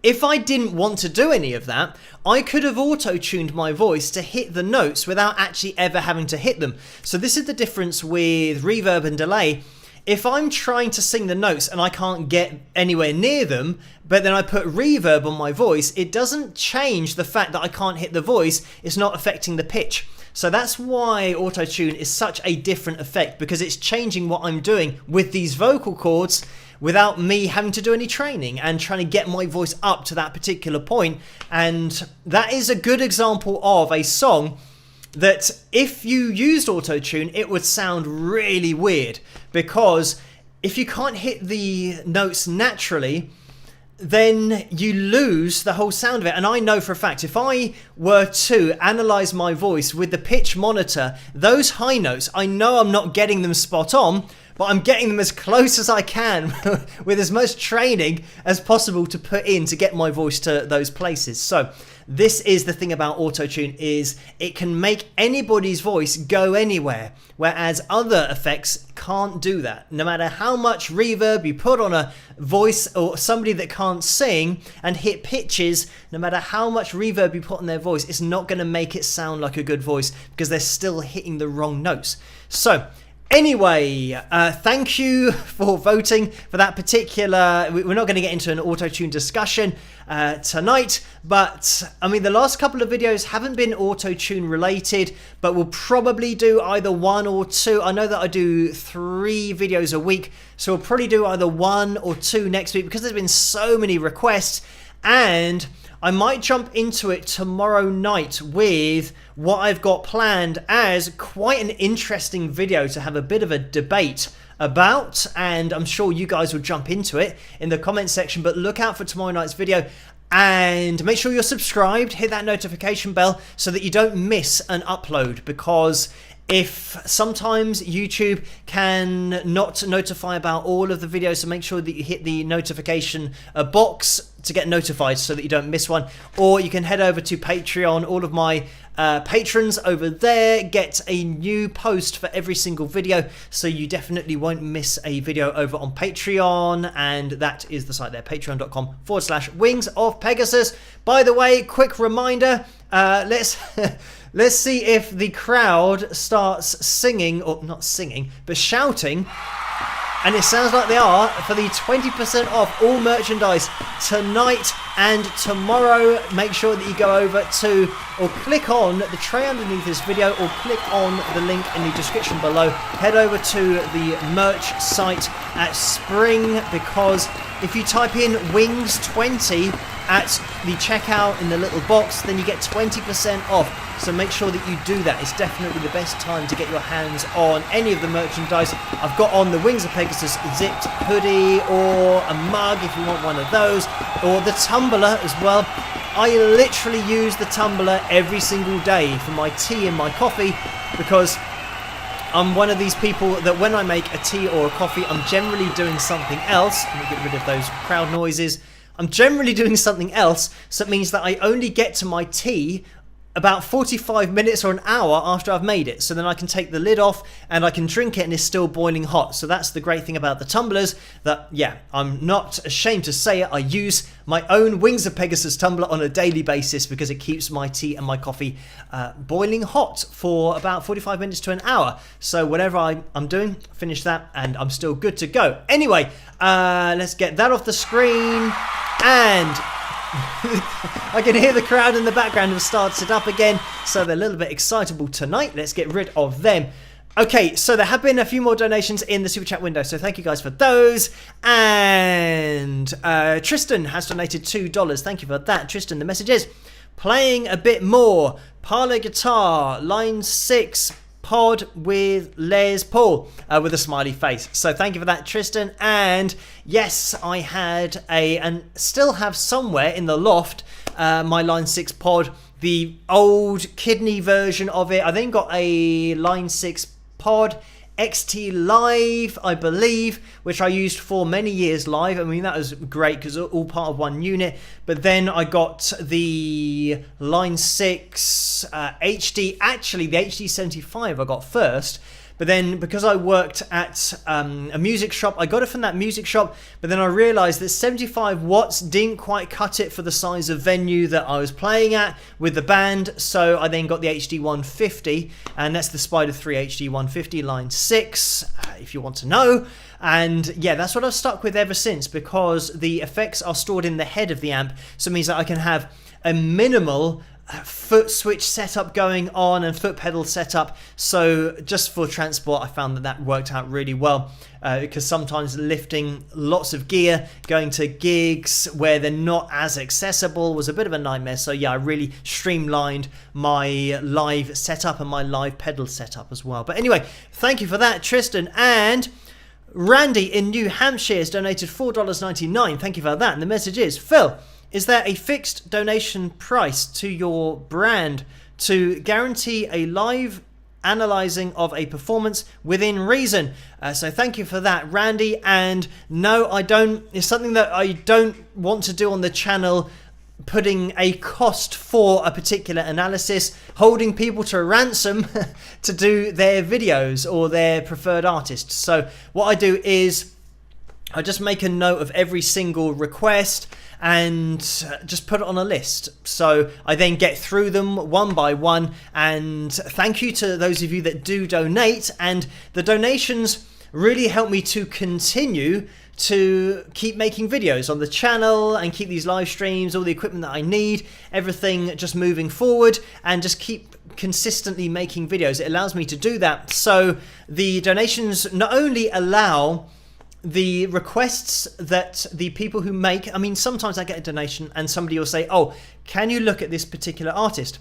if I didn't want to do any of that, I could have auto-tuned my voice to hit the notes without actually ever having to hit them. So this is the difference with reverb and delay. If I'm trying to sing the notes and I can't get anywhere near them, but then I put reverb on my voice, it doesn't change the fact that I can't hit the voice. It's not affecting the pitch. So that's why auto-tune is such a different effect, because it's changing what I'm doing with these vocal cords without me having to do any training and trying to get my voice up to that particular point. And that is a good example of a song that if you used auto-tune, it would sound really weird, because if you can't hit the notes naturally, then you lose the whole sound of it. And I know for a fact, if I were to analyze my voice with the pitch monitor, those high notes, I know I'm not getting them spot on, but I'm getting them as close as I can with as much training as possible to put in to get my voice to those places. So this is the thing about auto-tune, is it can make anybody's voice go anywhere, whereas other effects can't do that. No matter how much reverb you put on a voice or somebody that can't sing and hit pitches, no matter how much reverb you put on their voice, it's not going to make it sound like a good voice, because they're still hitting the wrong notes. So anyway, thank you for voting for that particular. We're not going to get into an auto-tune discussion tonight, but I mean, the last couple of videos haven't been auto-tune related, but we'll probably do either one or two. I know that I do 3 videos a week, so we'll probably do either 1 or 2 next week, because there's been so many requests. And I might jump into it tomorrow night with what I've got planned as quite an interesting video to have a bit of a debate about, and I'm sure you guys will jump into it in the comment section. But look out for tomorrow night's video, and make sure you're subscribed, hit that notification bell so that you don't miss an upload, because if sometimes YouTube can not notify about all of the videos, so make sure that you hit the notification box to get notified so that you don't miss one. Or you can head over to Patreon. All of my patrons over there get a new post for every single video, so you definitely won't miss a video over on Patreon, and that is the site there, patreon.com/Wings of Pegasus. By the way, quick reminder, let's see if the crowd starts singing, or not singing, but shouting. And it sounds like they are, for the 20% off all merchandise tonight and tomorrow. Make sure that you go over to, or click on the tray underneath this video, or click on the link in the description below. Head over to the merch site at Spring, because if you type in Wings20 at the checkout in the little box, then you get 20% off. So make sure that you do that. It's definitely the best time to get your hands on any of the merchandise. I've got on the Wings of Pegasus zipped hoodie, or a mug if you want one of those, or the tumbler as well. I literally use the tumbler every single day for my tea and my coffee, because I'm one of these people that when I make a tea or a coffee, I'm generally doing something else. Let me get rid of those crowd noises. I'm generally doing something else, so it means that I only get to my tea about 45 minutes or an hour after I've made it. So then I can take the lid off and I can drink it, and it's still boiling hot. So that's the great thing about the tumblers, that, yeah, I'm not ashamed to say it, I use my own Wings of Pegasus tumbler on a daily basis, because it keeps my tea and my coffee boiling hot for about 45 minutes to an hour. So whatever I'm doing, finish that and I'm still good to go. Anyway, let's get that off the screen. And I can hear the crowd in the background have started up again, so they're a little bit excitable tonight. Let's get rid of them. Okay, so there have been a few more donations in the super chat window, so thank you guys for those. And Tristan has donated $2. Thank you for that, Tristan. The message is: playing a bit more parlor guitar, line 6 pod with Les Paul, with a smiley face. So thank you for that, Tristan. And yes, I had and still have somewhere in the loft my line 6 pod, the old kidney version of it. I then got a line 6 pod XT Live, I believe, which I used for many years live. I mean, that was great because all part of one unit. But then I got the Line 6 HD. Actually, the HD75 I got first. But then because I worked at a music shop, I got it from that music shop. But then I realized that 75 watts didn't quite cut it for the size of venue that I was playing at with the band. So I then got the HD150, and that's the Spider 3 HD150 Line 6, if you want to know. And yeah, that's what I've stuck with ever since, because the effects are stored in the head of the amp. So it means that I can have a minimal foot switch setup going on and foot pedal setup. So just for transport, I found that worked out really well, because sometimes lifting lots of gear, going to gigs where they're not as accessible, was a bit of a nightmare. So yeah, I really streamlined my live setup and my live pedal setup as well. But anyway, thank you for that, Tristan. And Randy in New Hampshire has donated $4.99. Thank you for that. And the message is, Phil, is there a fixed donation price to your brand to guarantee a live analyzing of a performance within reason? So thank you for that, Randy. And no, I don't. It's something that I don't want to do on the channel, putting a cost for a particular analysis, holding people to ransom to do their videos or their preferred artists. So what I do is I just make a note of every single request and just put it on a list. So I then get through them one by one. And thank you to those of you that do donate. And the donations really help me to continue to keep making videos on the channel and keep these live streams, all the equipment that I need, everything just moving forward, and just keep consistently making videos. It allows me to do that. So the donations not only allow the requests that the people who make, I mean, sometimes I get a donation and somebody will say, oh, can you look at this particular artist?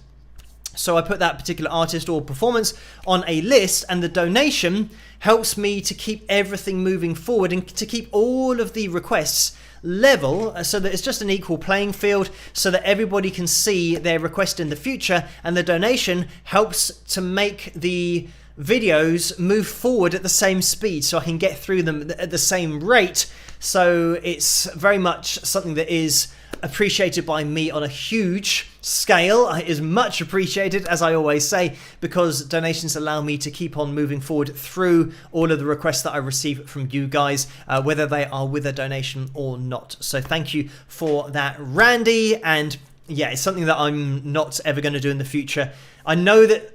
So I put that particular artist or performance on a list, and the donation helps me to keep everything moving forward and to keep all of the requests level, so that it's just an equal playing field, so that everybody can see their request in the future. And the donation helps to make the videos move forward at the same speed, so I can get through them at the same rate. So it's very much something that is appreciated by me on a huge scale. It is much appreciated, as I always say, because donations allow me to keep on moving forward through all of the requests that I receive from you guys, whether they are with a donation or not. So thank you for that, Randy. And yeah, it's something that I'm not ever going to do in the future. I know that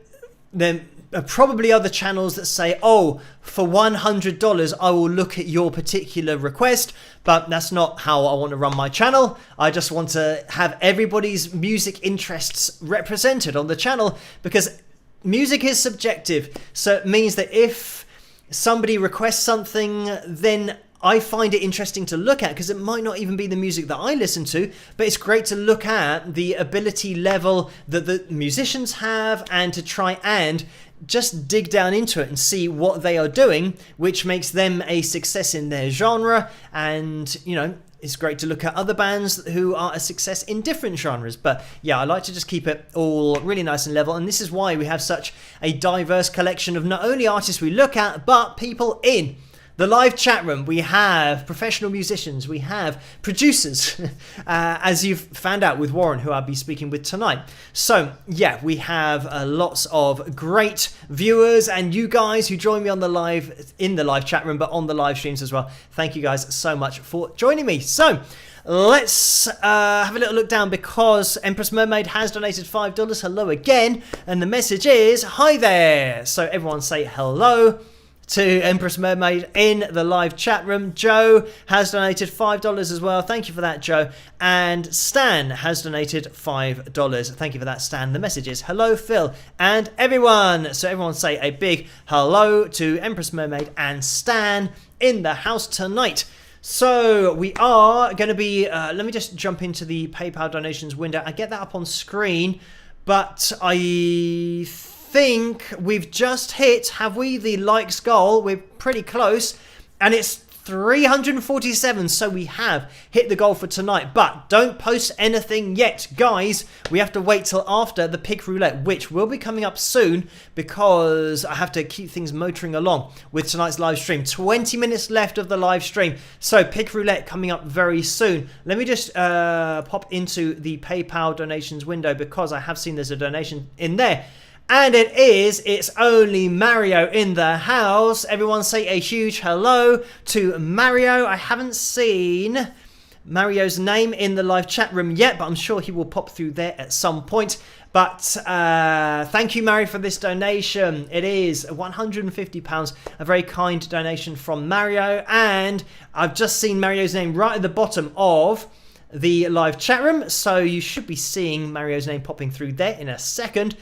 there are probably other channels that say, oh, for $100 I will look at your particular request, but that's not how I want to run my channel. I just want to have everybody's music interests represented on the channel, because music is subjective. So it means that if somebody requests something, then I find it interesting to look at, because it might not even be the music that I listen to, but it's great to look at the ability level that the musicians have and to try and just dig down into it and see what they are doing, which makes them a success in their genre. And, you know, it's great to look at other bands who are a success in different genres. But yeah, I like to just keep it all really nice and level. And this is why we have such a diverse collection of not only artists we look at, but people in the live chat room. We have professional musicians, we have producers, as you've found out with Warren, who I'll be speaking with tonight. So yeah, we have lots of great viewers, and you guys who join me on the in the live chat room, but on the live streams as well. Thank you guys so much for joining me. So let's have a little look down, because Empress Mermaid has donated $5. Hello again. And the message is, hi there. So everyone say hello to Empress Mermaid in the live chat room. Joe has donated $5 as well. Thank you for that, Joe. And Stan has donated $5. Thank you for that, Stan. The message is, hello, Phil, and everyone. So everyone say a big hello to Empress Mermaid and Stan in the house tonight. So we are going to be, let me just jump into the PayPal donations window. I get that up on screen, but I think we've just hit, have we, the likes goal? We're pretty close, and it's 347, so we have hit the goal for tonight. But don't post anything yet, guys. We have to wait till after the pick roulette, which will be coming up soon because I have to keep things motoring along with tonight's live stream. 20 minutes left of the live stream, so pick roulette coming up very soon. Let me just pop into the PayPal donations window because I have seen there's a donation in there. And it's only Mario in the house. Everyone say a huge hello to Mario. I haven't seen Mario's name in the live chat room yet, but I'm sure he will pop through there at some point. But thank you, Mario, for this donation. It is £150, a very kind donation from Mario. And I've just seen Mario's name right at the bottom of the live chat room, so you should be seeing Mario's name popping through there in a second,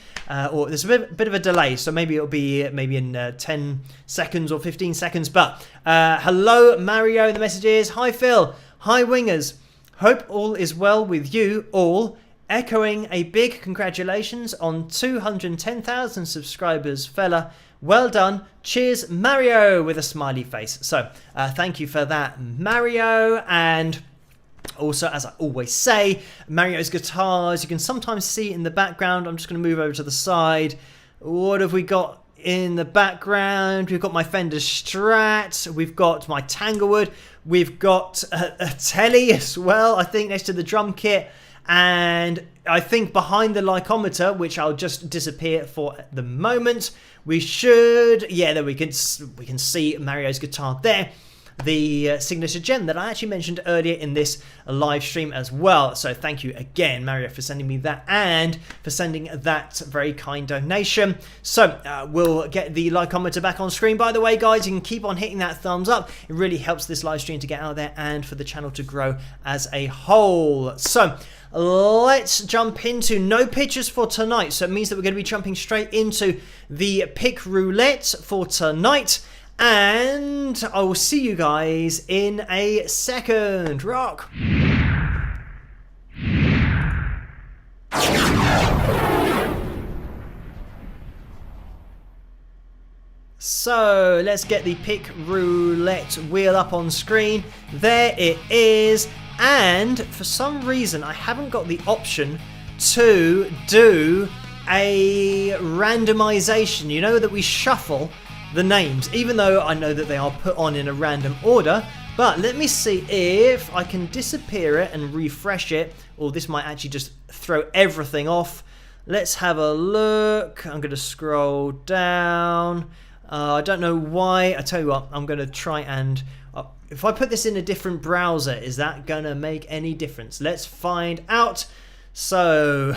or there's a bit of a delay, so maybe it'll be in 10 seconds or 15 seconds. But hello Mario, the message is, hi Phil, hi Wingers, hope all is well with you all, echoing a big congratulations on 210,000 subscribers, fella. Well done. Cheers, Mario, with a smiley face. So thank you for that, Mario. And also, as I always say, Mario's guitars, you can sometimes see in the background. I'm just going to move over to the side. What have we got in the background? We've got my Fender Strat. We've got my Tanglewood. We've got a telly as well, I think, next to the drum kit. And I think behind the lycometer, which I'll just disappear for the moment, we should... Yeah, there we can see Mario's guitar there. The signature gem that I actually mentioned earlier in this live stream as well. So thank you again, Mario, for sending me that and for sending that very kind donation. So we'll get the lycometer back on screen. By the way, guys, you can keep on hitting that thumbs up. It really helps this live stream to get out there and for the channel to grow as a whole. So let's jump into no pictures for tonight. So it means that we're going to be jumping straight into the pick roulette for tonight. And I will see you guys in a second. Rock! So let's get the pick roulette wheel up on screen. There it is. And for some reason, I haven't got the option to do a randomization. You know that we shuffle the names, even though I know that they are put on in a random order. But let me see if I can disappear it and refresh it, or this might actually just throw everything off. Let's have a look. I'm going to scroll down. I don't know why. I tell you what, I'm going to try and... if I put this in a different browser, is that going to make any difference? Let's find out. So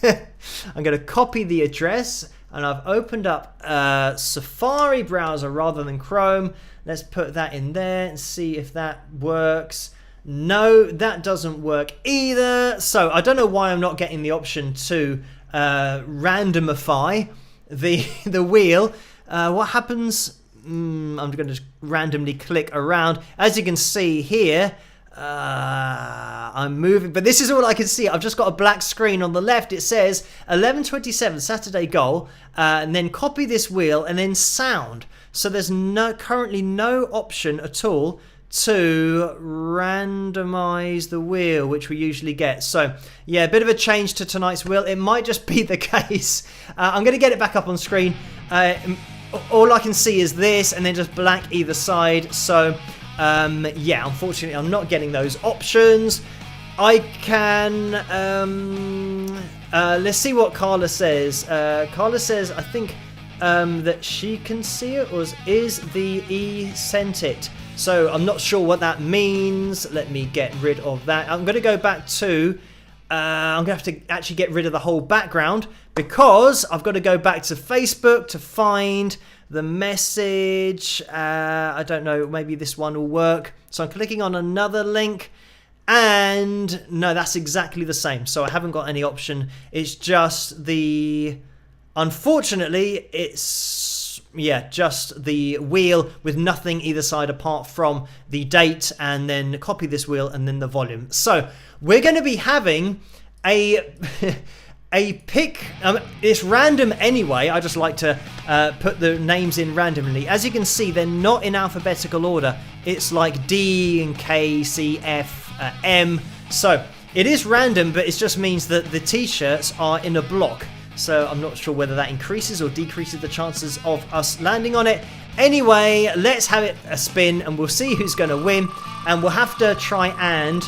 I'm going to copy the address. And I've opened up a Safari browser rather than Chrome. Let's put that in there and see if that works. No, that doesn't work either. So I don't know why I'm not getting the option to randomify the wheel. What happens? I'm going to just randomly click around. As you can see here, I'm moving, but this is all I can see. I've just got a black screen on the left. It says 11:27 Saturday goal, and then copy this wheel and then sound. So there's currently no option at all to randomize the wheel, which we usually get. So yeah, a bit of a change to tonight's wheel. It might just be the case. I'm going to get it back up on screen. All I can see is this and then just black either side. So yeah, unfortunately I'm not getting those options. I can let's see what Carla says. Carla says I think that she can see it, or is the E sent it. So I'm not sure what that means. Let me get rid of that. I'm going to go back to I'm going to have to actually get rid of the whole background because I've got to go back to Facebook to find the message. I don't know, maybe this one will work. So I'm clicking on another link and no, that's exactly the same. So I haven't got any option. It's just the, unfortunately, it's, yeah, just the wheel with nothing either side apart from the date, and then copy this wheel and then the volume. So we're going to be having a a pick. It's random anyway. I just like to put the names in randomly. As you can see, they're not in alphabetical order. It's like D and K, C, F, M. So it is random, but it just means that the t-shirts are in a block. So I'm not sure whether that increases or decreases the chances of us landing on it. Anyway, let's have it a spin and we'll see who's going to win. And we'll have to try and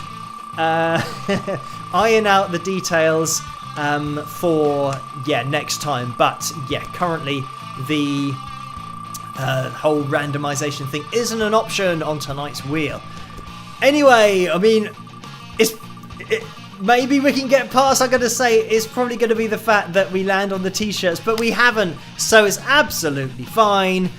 iron out the details for next time. But yeah, currently the whole randomization thing isn't an option on tonight's wheel. Anyway, I mean, maybe we can get past. I'm going to say it's probably going to be the fact that we land on the t-shirts, but we haven't, so it's absolutely fine.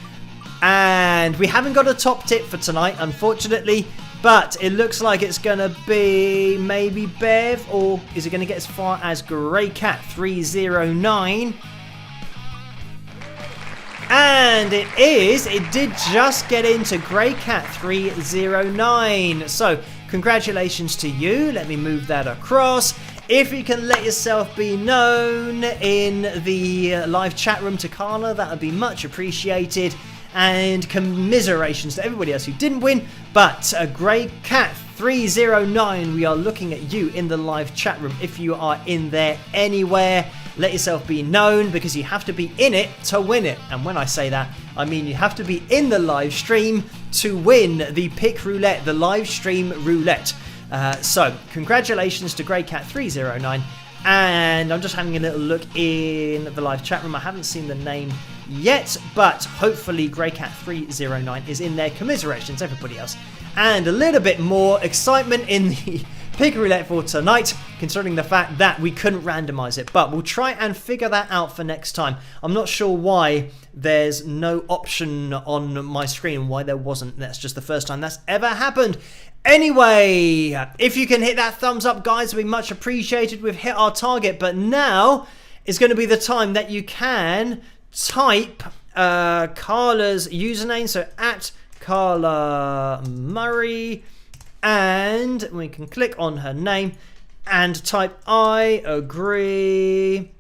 And we haven't got a top tip for tonight, unfortunately, but it looks like it's going to be maybe Bev, or is it going to get as far as Grey Cat 309? And it did just get into Grey Cat 309. So congratulations to you. Let me move that across. If you can let yourself be known in the live chat room to Carla, that would be much appreciated. And commiserations to everybody else who didn't win. But Grey Cat 309, we are looking at you in the live chat room. If you are in there anywhere, let yourself be known, because you have to be in it to win it. And when I say that, I mean you have to be in the live stream to win the Pick Roulette, the live stream roulette. So congratulations to Grey Cat 309. And I'm just having a little look in the live chat room. I haven't seen the name yet, but hopefully Grey Cat 309 is in there. Commiserations, everybody else. And a little bit more excitement in the Pick Roulette for tonight, considering the fact that we couldn't randomize it. But we'll try and figure that out for next time. I'm not sure why there's no option on my screen, why there wasn't. That's just the first time that's ever happened. Anyway, if you can hit that thumbs up, guys, it'll be much appreciated. We've hit our target, but now is going to be the time that you can type Carla's username, so at Carla Murray, and we can click on her name and type I agree,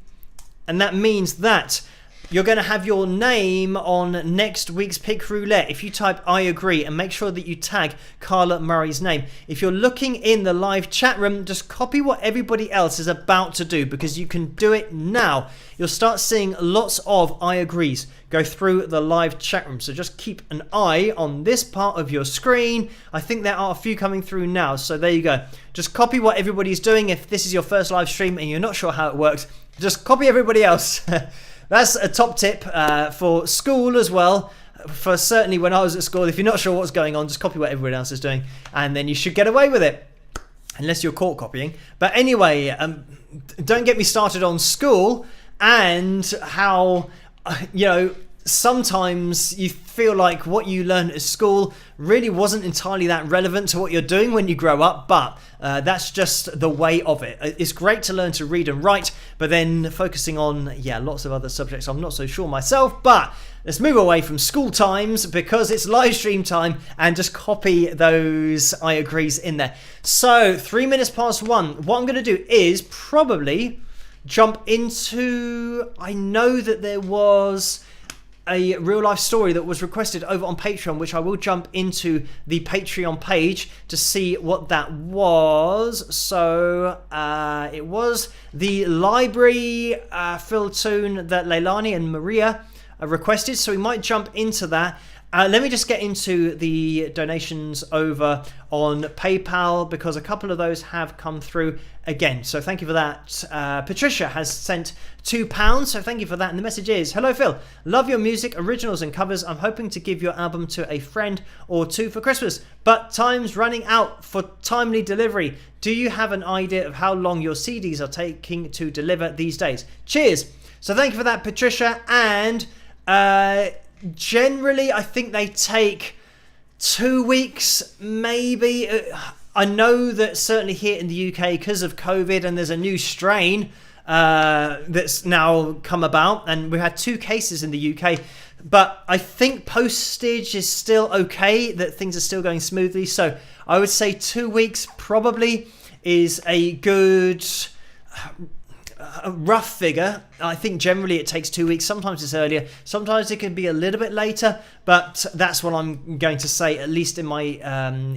and that means that you're going to have your name on next week's Pick Roulette if you type I agree, and make sure that you tag Carla Murray's name. If you're looking in the live chat room, just copy what everybody else is about to do, because you can do it now. You'll start seeing lots of I agrees go through the live chat room, so just keep an eye on this part of your screen. I think there are a few coming through now, so there you go. Just copy what everybody's doing. If this is your first live stream and you're not sure how it works, just copy everybody else. That's a top tip for school as well. For certainly when I was at school, if you're not sure what's going on, just copy what everybody else is doing, and then you should get away with it, unless you're caught copying. But anyway, don't get me started on school and how, sometimes you feel like what you learned at school really wasn't entirely that relevant to what you're doing when you grow up, but that's just the way of it. It's great to learn to read and write, but then focusing on, lots of other subjects, I'm not so sure myself. But let's move away from school times, because it's live stream time, and just copy those I agrees in there. So 3 minutes past 1, what I'm going to do is probably jump into, I know that there was a real life story that was requested over on Patreon, which I will jump into the Patreon page to see what that was. So it was the library fill tune that Leilani and Maria requested, so we might jump into that. Let me just get into the donations over on PayPal, because a couple of those have come through again. So thank you for that. Patricia has sent £2, so thank you for that. And the message is, hello Phil, love your music, originals and covers. I'm hoping to give your album to a friend or two for Christmas, but time's running out for timely delivery. Do you have an idea of how long your CDs are taking to deliver these days? Cheers. So thank you for that, Patricia. And generally, I think they take 2 weeks, maybe. I know that certainly here in the UK, because of COVID, and there's a new strain that's now come about, and we had 2 cases in the UK. But I think postage is still okay, that things are still going smoothly. So I would say 2 weeks probably is a good a rough figure. I think generally it takes 2 weeks. Sometimes it's earlier. Sometimes it can be a little bit later. But that's what I'm going to say, at least in my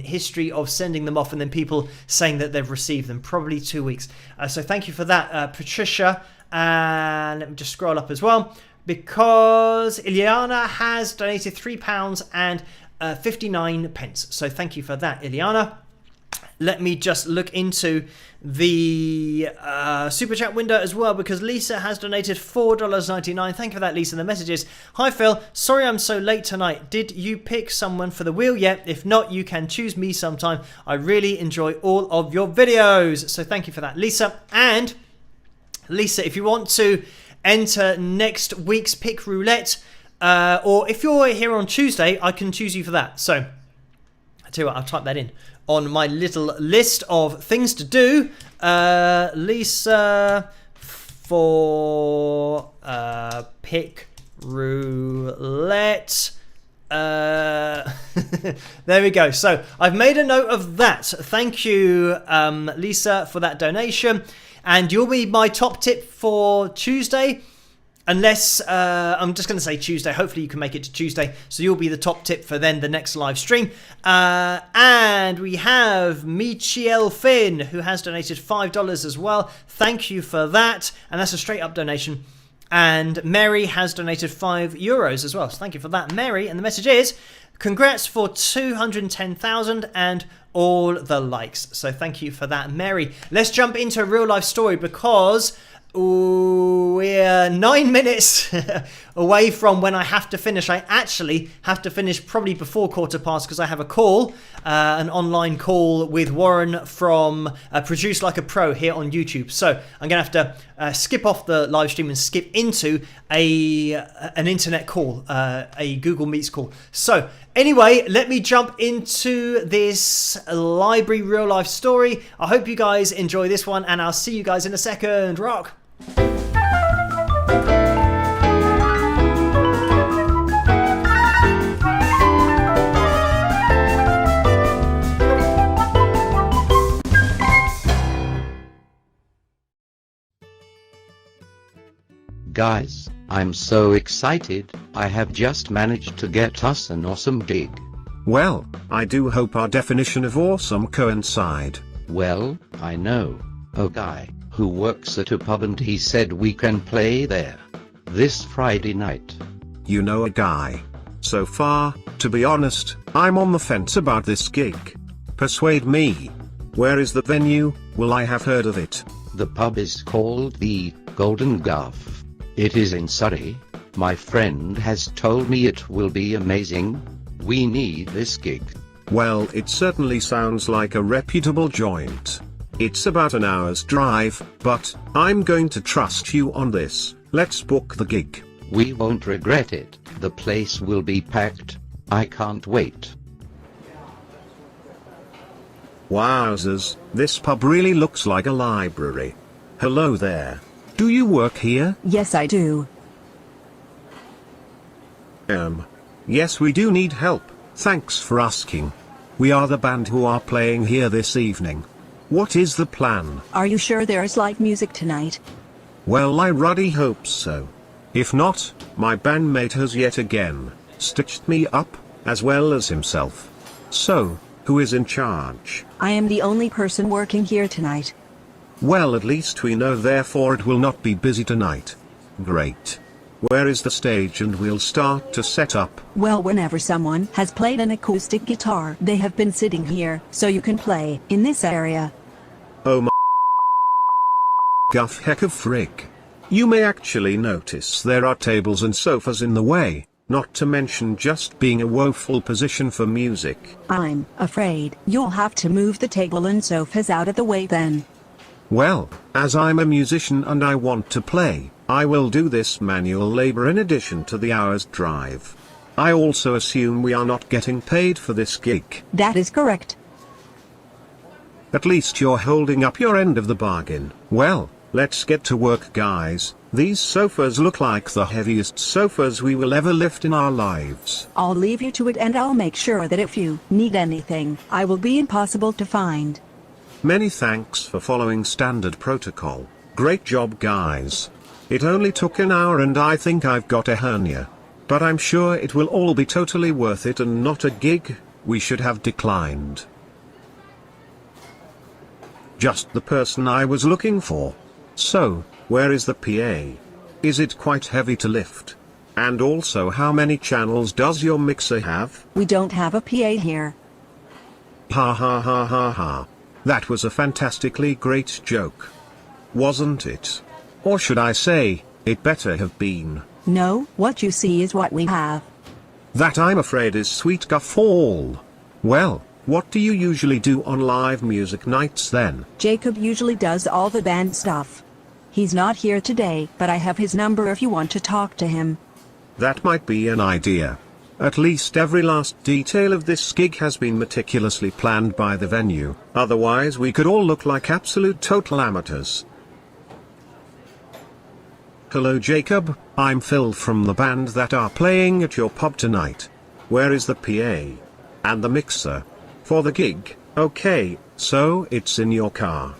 history of sending them off and then people saying that they've received them. Probably 2 weeks. So thank you for that, Patricia. And let me just scroll up as well. Because Ileana has donated £3 and 59 pence. So thank you for that, Ileana. Let me just look into the super chat window as well, because Lisa has donated $4.99. Thank you for that, Lisa. The message is, hi Phil, sorry I'm so late tonight. Did you pick someone for the wheel yet? If not, you can choose me sometime. I really enjoy all of your videos. So thank you for that, Lisa. And Lisa, if you want to enter next week's pick roulette, or if you're here on Tuesday, I can choose you for that. So I tell you what, I'll type that in on my little list of things to do. Lisa for pick roulette. There we go. So I've made a note of that. Thank you, Lisa, for that donation. And you'll be my top tip for Tuesday. Unless, I'm just going to say Tuesday. Hopefully you can make it to Tuesday. So you'll be the top tip for then the next live stream. And we have Michiel Finn, who has donated $5 as well. Thank you for that. And that's a straight up donation. And Mary has donated €5 as well. So thank you for that, Mary. And the message is, congrats for 210,000 and all the likes. So thank you for that, Mary. Let's jump into a real life story, because we're 9 minutes away from when I have to finish. I actually have to finish probably before 1:15 because I have a call, an online call with Warren from Produce Like a Pro here on YouTube. So I'm going to have to skip off the live stream and skip into an internet call, a Google Meets call. So anyway, let me jump into this library real life story. I hope you guys enjoy this one, and I'll see you guys in a second. Rock! Guys, I'm so excited. I have just managed to get us an awesome gig. Well, I do hope our definition of awesome coincide. Well, I know a guy who works at a pub and he said we can play there this Friday night. You know a guy. So far, to be honest, I'm on the fence about this gig. Persuade me. Where is the venue? Will I have heard of it? The pub is called the Golden Guff. It is in Surrey. My friend has told me it will be amazing. We need this gig. Well, it certainly sounds like a reputable joint. It's about an hour's drive, but I'm going to trust you on this. Let's book the gig. We won't regret it. The place will be packed. I can't wait. Wowzers, this pub really looks like a library. Hello there. Do you work here? Yes, I do. Yes, we do need help. Thanks for asking. We are the band who are playing here this evening. What is the plan? Are you sure there is live music tonight? Well, I really hope so. If not, my bandmate has yet again stitched me up, as well as himself. So, who is in charge? I am the only person working here tonight. Well, at least we know, therefore it will not be busy tonight. Great. Where is the stage, and we'll start to set up? Well, whenever someone has played an acoustic guitar, they have been sitting here, so you can play in this area. Oh my guff heck of frick. You may actually notice there are tables and sofas in the way, not to mention just being a woeful position for music. I'm afraid you'll have to move the table and sofas out of the way then. Well, as I'm a musician and I want to play, I will do this manual labor in addition to the hour's drive. I also assume we are not getting paid for this gig. That is correct. At least you're holding up your end of the bargain. Well, let's get to work, guys. These sofas look like the heaviest sofas we will ever lift in our lives. I'll leave you to it, and I'll make sure that if you need anything, I will be impossible to find. Many thanks for following standard protocol. Great job, guys. It only took an hour and I think I've got a hernia. But I'm sure it will all be totally worth it and not a gig we should have declined. Just the person I was looking for. So, where is the PA? Is it quite heavy to lift? And also, how many channels does your mixer have? We don't have a PA here. Ha ha ha ha ha. That was a fantastically great joke. Wasn't it? Or should I say, it better have been. No, what you see is what we have. That, I'm afraid, is sweet guffaw. Well, what do you usually do on live music nights then? Jacob usually does all the band stuff. He's not here today, but I have his number if you want to talk to him. That might be an idea. At least every last detail of this gig has been meticulously planned by the venue, otherwise we could all look like absolute total amateurs. Hello Jacob, I'm Phil from the band that are playing at your pub tonight. Where is the PA? And the mixer? For the gig? Okay, so it's in your car.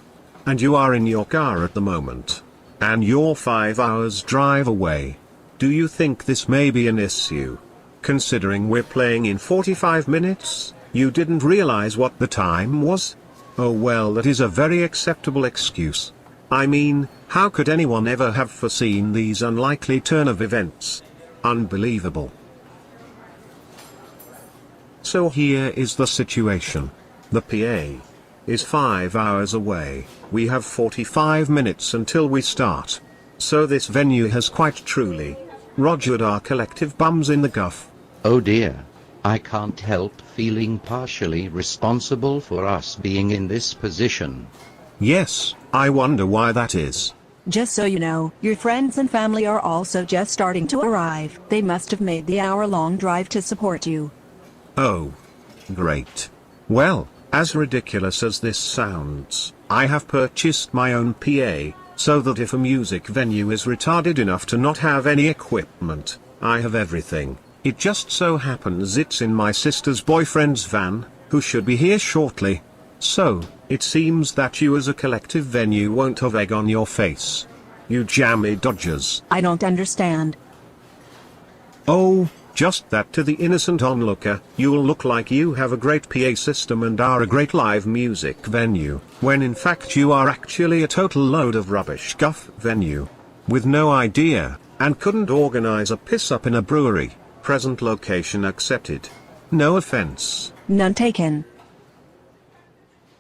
And you are in your car at the moment. And you're 5 hours drive away. Do you think this may be an issue? Considering we're playing in 45 minutes, you didn't realize what the time was? Oh well, that is a very acceptable excuse. I mean, how could anyone ever have foreseen these unlikely turn of events? Unbelievable. So here is the situation. The PA is 5 hours away. We have 45 minutes until we start. So this venue has quite truly rogered our collective bums in the guff. Oh dear. I can't help feeling partially responsible for us being in this position. Yes, I wonder why that is. Just so you know, your friends and family are also just starting to arrive. They must have made the hour-long drive to support you. Oh. Great. Well, as ridiculous as this sounds, I have purchased my own PA, so that if a music venue is retarded enough to not have any equipment, I have everything. It just so happens it's in my sister's boyfriend's van, who should be here shortly. So, it seems that you as a collective venue won't have egg on your face. You jammy dodgers. I don't understand. Oh, just that to the innocent onlooker, you'll look like you have a great PA system and are a great live music venue, when in fact you are actually a total load of rubbish guff venue. With no idea, and couldn't organize a piss-up in a brewery. Present location accepted. No offense. None taken.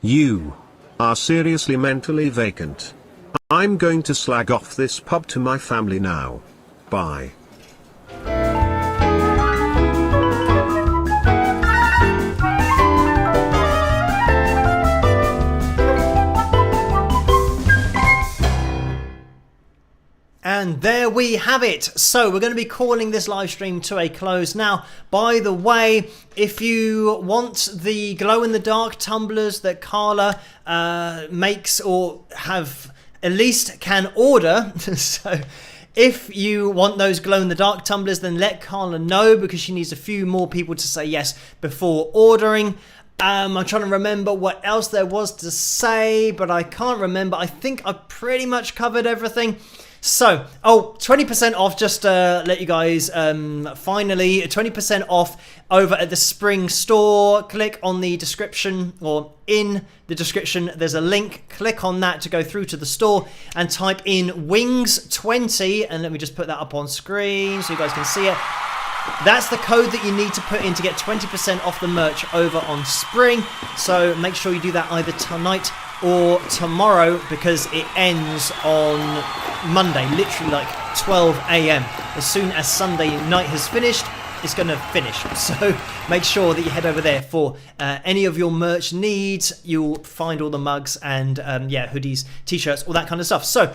You are seriously mentally vacant. I'm going to slag off this pub to my family now. Bye. And there we have it. So we're going to be calling this live stream to a close now. By the way, if you want the glow-in-the-dark tumblers that Carla makes, or have at least can order, so if you want those glow-in-the-dark tumblers, then let Carla know, because she needs a few more people to say yes before ordering. I'm trying to remember what else there was to say, but I can't remember. I think I pretty much covered everything. So, 20% off, just to let you guys, finally, 20% off over at the Spring store. Click on the description, or in the description, there's a link. Click on that to go through to the store and type in Wings20. And let me just put that up on screen so you guys can see it. That's the code that you need to put in to get 20% off the merch over on Spring. So make sure you do that either tonight or tomorrow, because it ends on Monday, literally like 12 a.m. As soon as Sunday night has finished, it's going to finish. So make sure that you head over there for any of your merch needs. You'll find all the mugs and hoodies, t-shirts, all that kind of stuff. So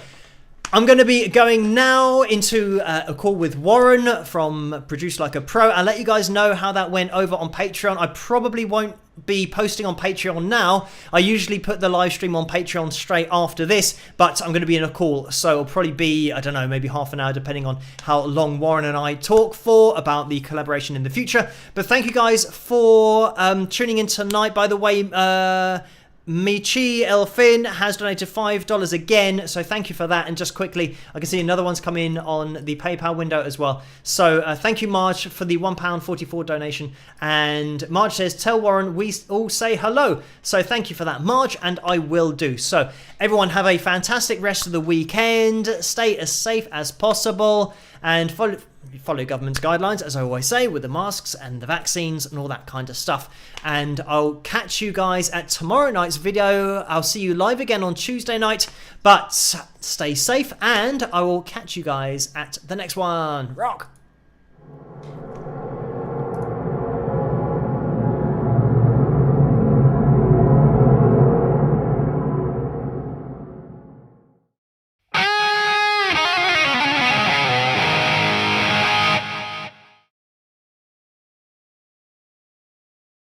I'm going to be going now into a call with Warren from Produce Like a Pro. I'll let you guys know how that went over on Patreon. I probably won't be posting on Patreon now. I usually put the live stream on Patreon straight after this, but I'm going to be in a call, so it'll probably be, I don't know, maybe half an hour, depending on how long Warren and I talk for about the collaboration in the future. But thank you guys for tuning in tonight. By the way, Michi Elfin has donated $5 again, so thank you for that. And just quickly, I can see another one's come in on the PayPal window as well. So thank you, Marge, for the £1.44 donation. And Marge says, tell Warren we all say hello. So thank you for that, Marge, and I will do. So everyone have a fantastic rest of the weekend. Stay as safe as possible and follow government's guidelines, as I always say, with the masks and the vaccines and all that kind of stuff. And I'll catch you guys at tomorrow night's video. I'll see you live again on Tuesday night, but stay safe, and I will catch you guys at the next one. Rock!